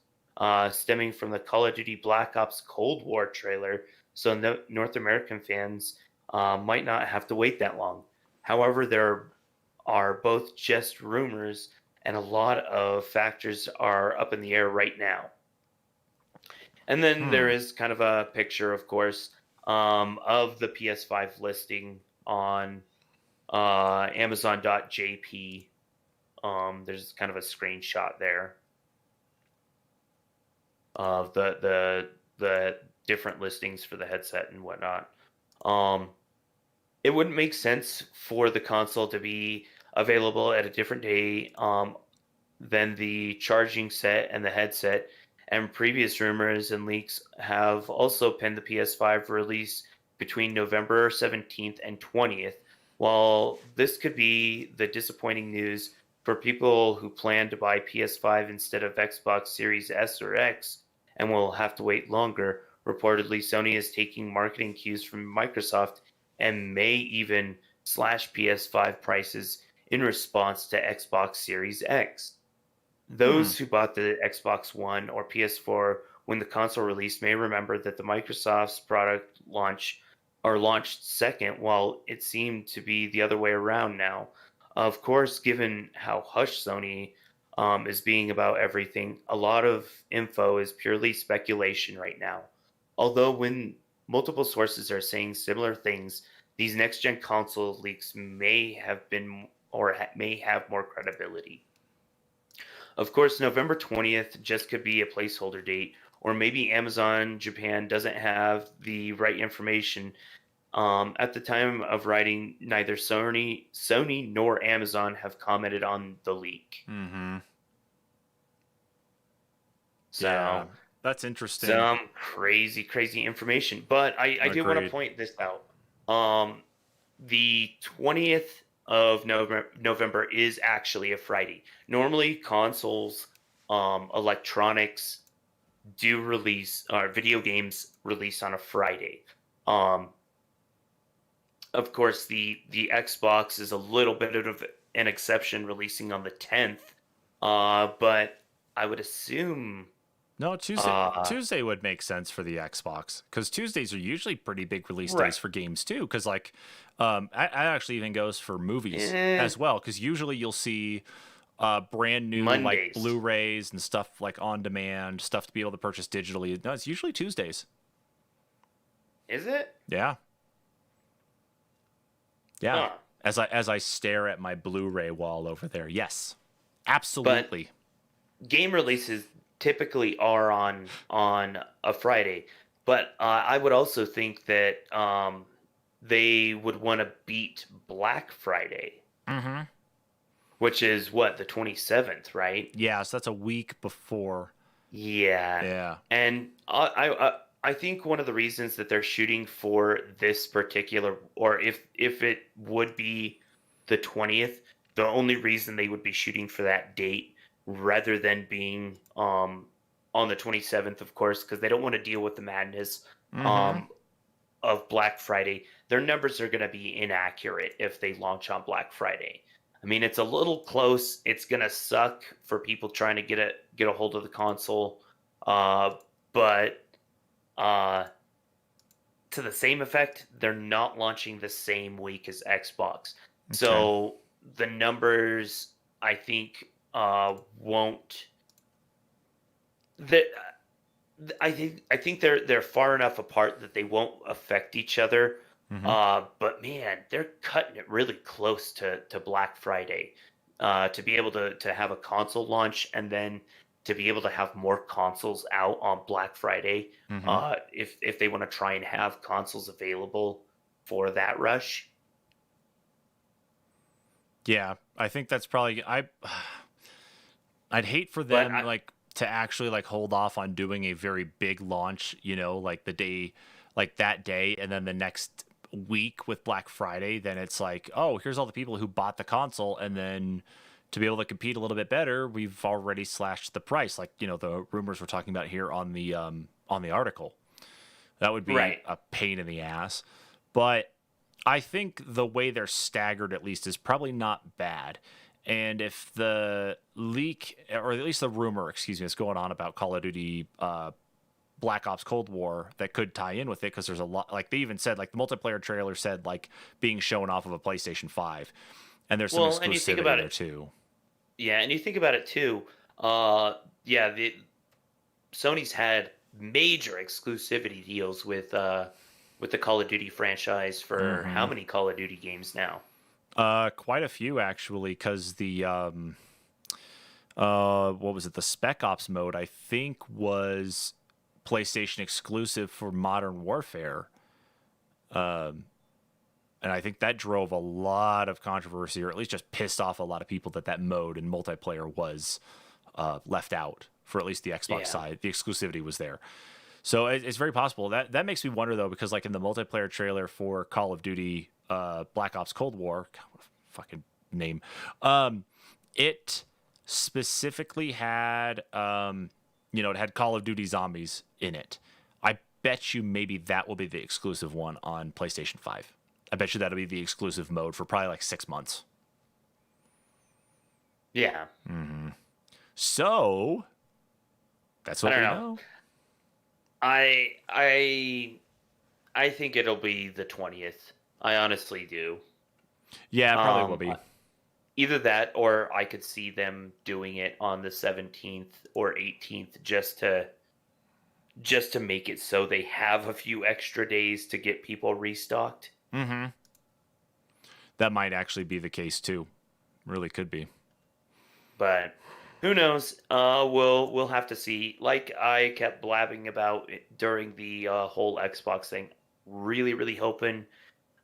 stemming from the Call of Duty Black Ops Cold War trailer, so North American fans might not have to wait that long. However, there are both just rumors, and a lot of factors are up in the air right now. And then there is kind of a picture, of course, of the PS5 listing on Amazon.jp. There's kind of a screenshot there of the different listings for the headset and whatnot. It wouldn't make sense for the console to be available at a different day than the charging set and the headset. And previous rumors and leaks have also pinned the PS5 release between November 17th and 20th. While this could be the disappointing news for people who plan to buy PS5 instead of Xbox Series S or X and will have to wait longer, reportedly Sony is taking marketing cues from Microsoft and may even slash PS5 prices in response to Xbox Series X. Those who bought the Xbox One or PS4 when the console released may remember that the Microsoft's product launched second, while it seemed to be the other way around now. Of course, given how hush Sony is being about everything, a lot of info is purely speculation right now. Although when multiple sources are saying similar things, these next-gen console leaks may have been or may have more credibility. Of course, November 20th just could be a placeholder date, or maybe Amazon Japan doesn't have the right information. At the time of writing, neither Sony nor Amazon have commented on the leak. So yeah, that's interesting. Some crazy information. But I do want to point this out. the 20th of November is actually a Friday. Normally, consoles, electronics do release, or video games release on a Friday. Um, of course, the Xbox is a little bit of an exception, releasing on the 10th. But I would assume, No, Tuesday uh, Tuesday would make sense for the Xbox because Tuesdays are usually pretty big release right, days for games too. Because like, I actually even goes for movies eh, as well. Because usually you'll see brand new like Mondays. Blu-rays and stuff like on demand stuff to be able to purchase digitally. No, it's usually Tuesdays. Is it? Yeah, yeah. Huh. As I stare at my Blu-ray wall over there, yes, But absolutely. game releases typically are on a Friday, but I would also think that they would want to beat Black Friday, Mm-hmm. which is what, the 27th, right? Yeah, so that's a week before. Yeah, Yeah. and I think one of the reasons that they're shooting for this particular, or if it would be the 20th, the only reason they would be shooting for that date rather than being on the 27th, of course, because they don't want to deal with the madness Mm-hmm. um of Black Friday. Their numbers are going to be inaccurate if they launch on Black Friday. I mean, it's a little close. It's going to suck for people trying to get a hold of the console. Uh, but uh, to the same effect, they're not launching the same week as Xbox. Okay. So the numbers, I think, won't. That I think they're far enough apart that they won't affect each other. Mm-hmm. But man, they're cutting it really close to Black Friday. To be able to have a console launch and then to be able to have more consoles out on Black Friday. Mm-hmm. If they want to try and have consoles available for that rush. Yeah, I think that's probably I'd hate for But them like to actually like hold off on doing a very big launch, like the day like that day and then the next week with Black Friday, then it's like, "Oh, here's all the people who bought the console and then to be able to compete a little bit better, we've already slashed the price." Like, the rumors we're talking about here on the article. That would be right, a pain in the ass. But I think the way they're staggered, at least, is probably not bad. And if the leak, or at least the rumor, excuse me, is going on about Call of Duty Black Ops Cold War that could tie in with it, because there's a lot, like they even said, like the multiplayer trailer said, like being shown off of a PlayStation 5. And there's some well, and you think exclusivity about there it, too. yeah, and you think about it too. Yeah, the Sony's had major exclusivity deals with the Call of Duty franchise for how Mm-hmm. many Call of Duty games now? Quite a few actually, because the what was it? The Spec Ops mode, I think, was PlayStation exclusive for Modern Warfare. And I think that drove a lot of controversy, or at least just pissed off a lot of people that mode in multiplayer was left out for at least the Xbox Yeah. side. The exclusivity was there. So it's very possible. That makes me wonder, though, because like in the multiplayer trailer for Call of Duty Black Ops Cold War, God, what a fucking name, it specifically had, it had Call of Duty Zombies in it. I bet you maybe that will be the exclusive one on PlayStation 5. I bet you that'll be the exclusive mode for probably like 6 months. Yeah. So that's I what don't we know. know. I I I think it'll be the 20th. I honestly do. Yeah, it probably will Um, be. Either that or I could see them doing it on the 17th or 18th just to make it so they have a few extra days to get people restocked. Mm-hmm. That might actually be the case too. Really could be. But who knows? We'll have to see. Like I kept blabbing about it during the whole Xbox thing. Really, really hoping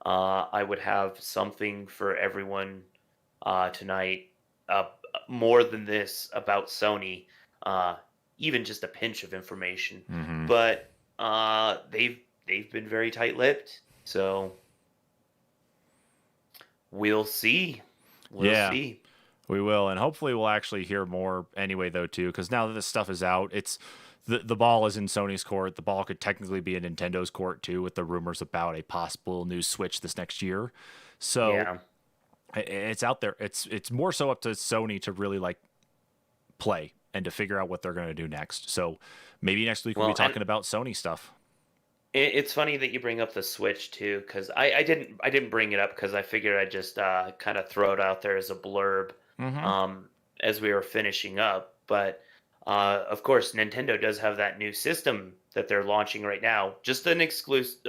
I would have something for everyone tonight. More than this about Sony. Uh, Even just a pinch of information. Mm-hmm. But, uh, they've been very tight-lipped. So, 'cause, I don't know. I think it'll be the 20th. I honestly do. Um, I I I think it'll be the 20th. I honestly do. But, they have been very tight-lipped. So, they've been very tight-lipped. So, 20th. I think they've been very tight-lipped. So We'll see. We'll Yeah, see. we will, and hopefully we'll actually hear more anyway, though, too, because now that this stuff is out, it's the ball is in Sony's court. The ball could technically be in Nintendo's court too, with the rumors about a possible new Switch this next year. So Yeah. it's out there. It's more so up to Sony to really like play and to figure out what they're going to do next. So maybe next week we'll be Well, and talking about Sony stuff. it's funny that you bring up the Switch too, because I didn't bring it up because I figured I'd just kind of throw it out there as a blurb Mm-hmm. um, as we were finishing up. But of course, Nintendo does have that new system that they're launching right now, just an exclusive,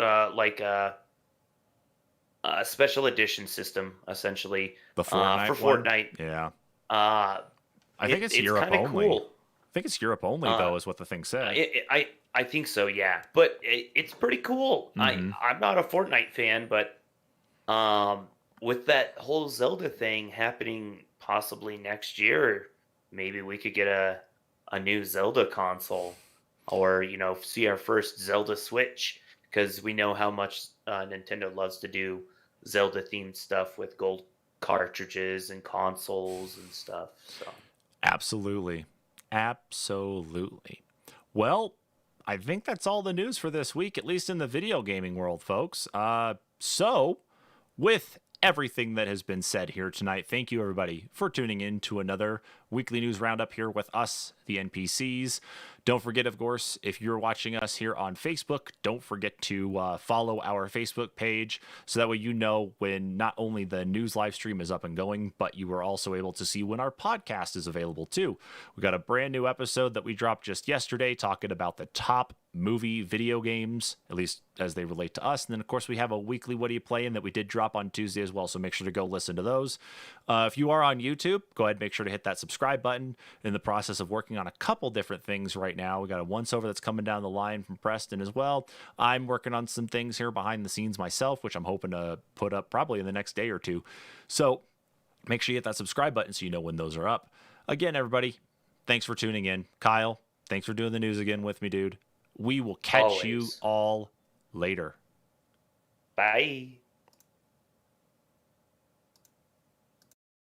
a special edition system, essentially, The for Fortnite one. Fortnite. Yeah, Uh, I think it's it's Europe kind of only. cool. I think it's Europe only Uh, though, is what the thing said. I think so, yeah. But it's pretty cool. Mm-hmm. I'm not a Fortnite fan, but um, with that whole Zelda thing happening possibly next year, maybe we could get a new Zelda console, or see our first Zelda Switch, because we know how much Nintendo loves to do Zelda themed stuff with gold cartridges and consoles and stuff. So Absolutely. Absolutely. Well, I think that's all the news for this week, at least in the video gaming world, folks. So, with everything that has been said here tonight, thank you everybody for tuning in to another weekly news roundup here with us, the NPCs. Don't forget, of course, if you're watching us here on Facebook, don't forget to follow our Facebook page so that way you know when not only the news live stream is up and going, but you are also able to see when our podcast is available too. We got a brand new episode that we dropped just yesterday talking about the top movie video games, at least as they relate to us. And then, of course, we have a weekly What Are You Playing that we did drop on Tuesday as well. So make sure to go listen to those. If you are on YouTube, go ahead and make sure to hit that subscribe button. In the process of working on a couple different things right now. We got a once over that's coming down the line from Preston as well. I'm working on some things here behind the scenes myself, which I'm hoping to put up probably in the next day or two. So make sure you hit that subscribe button so you know when those are up. Again, everybody, thanks for tuning in. Kyle, thanks for doing the news again with me, dude. We will catch you always. all later. Bye.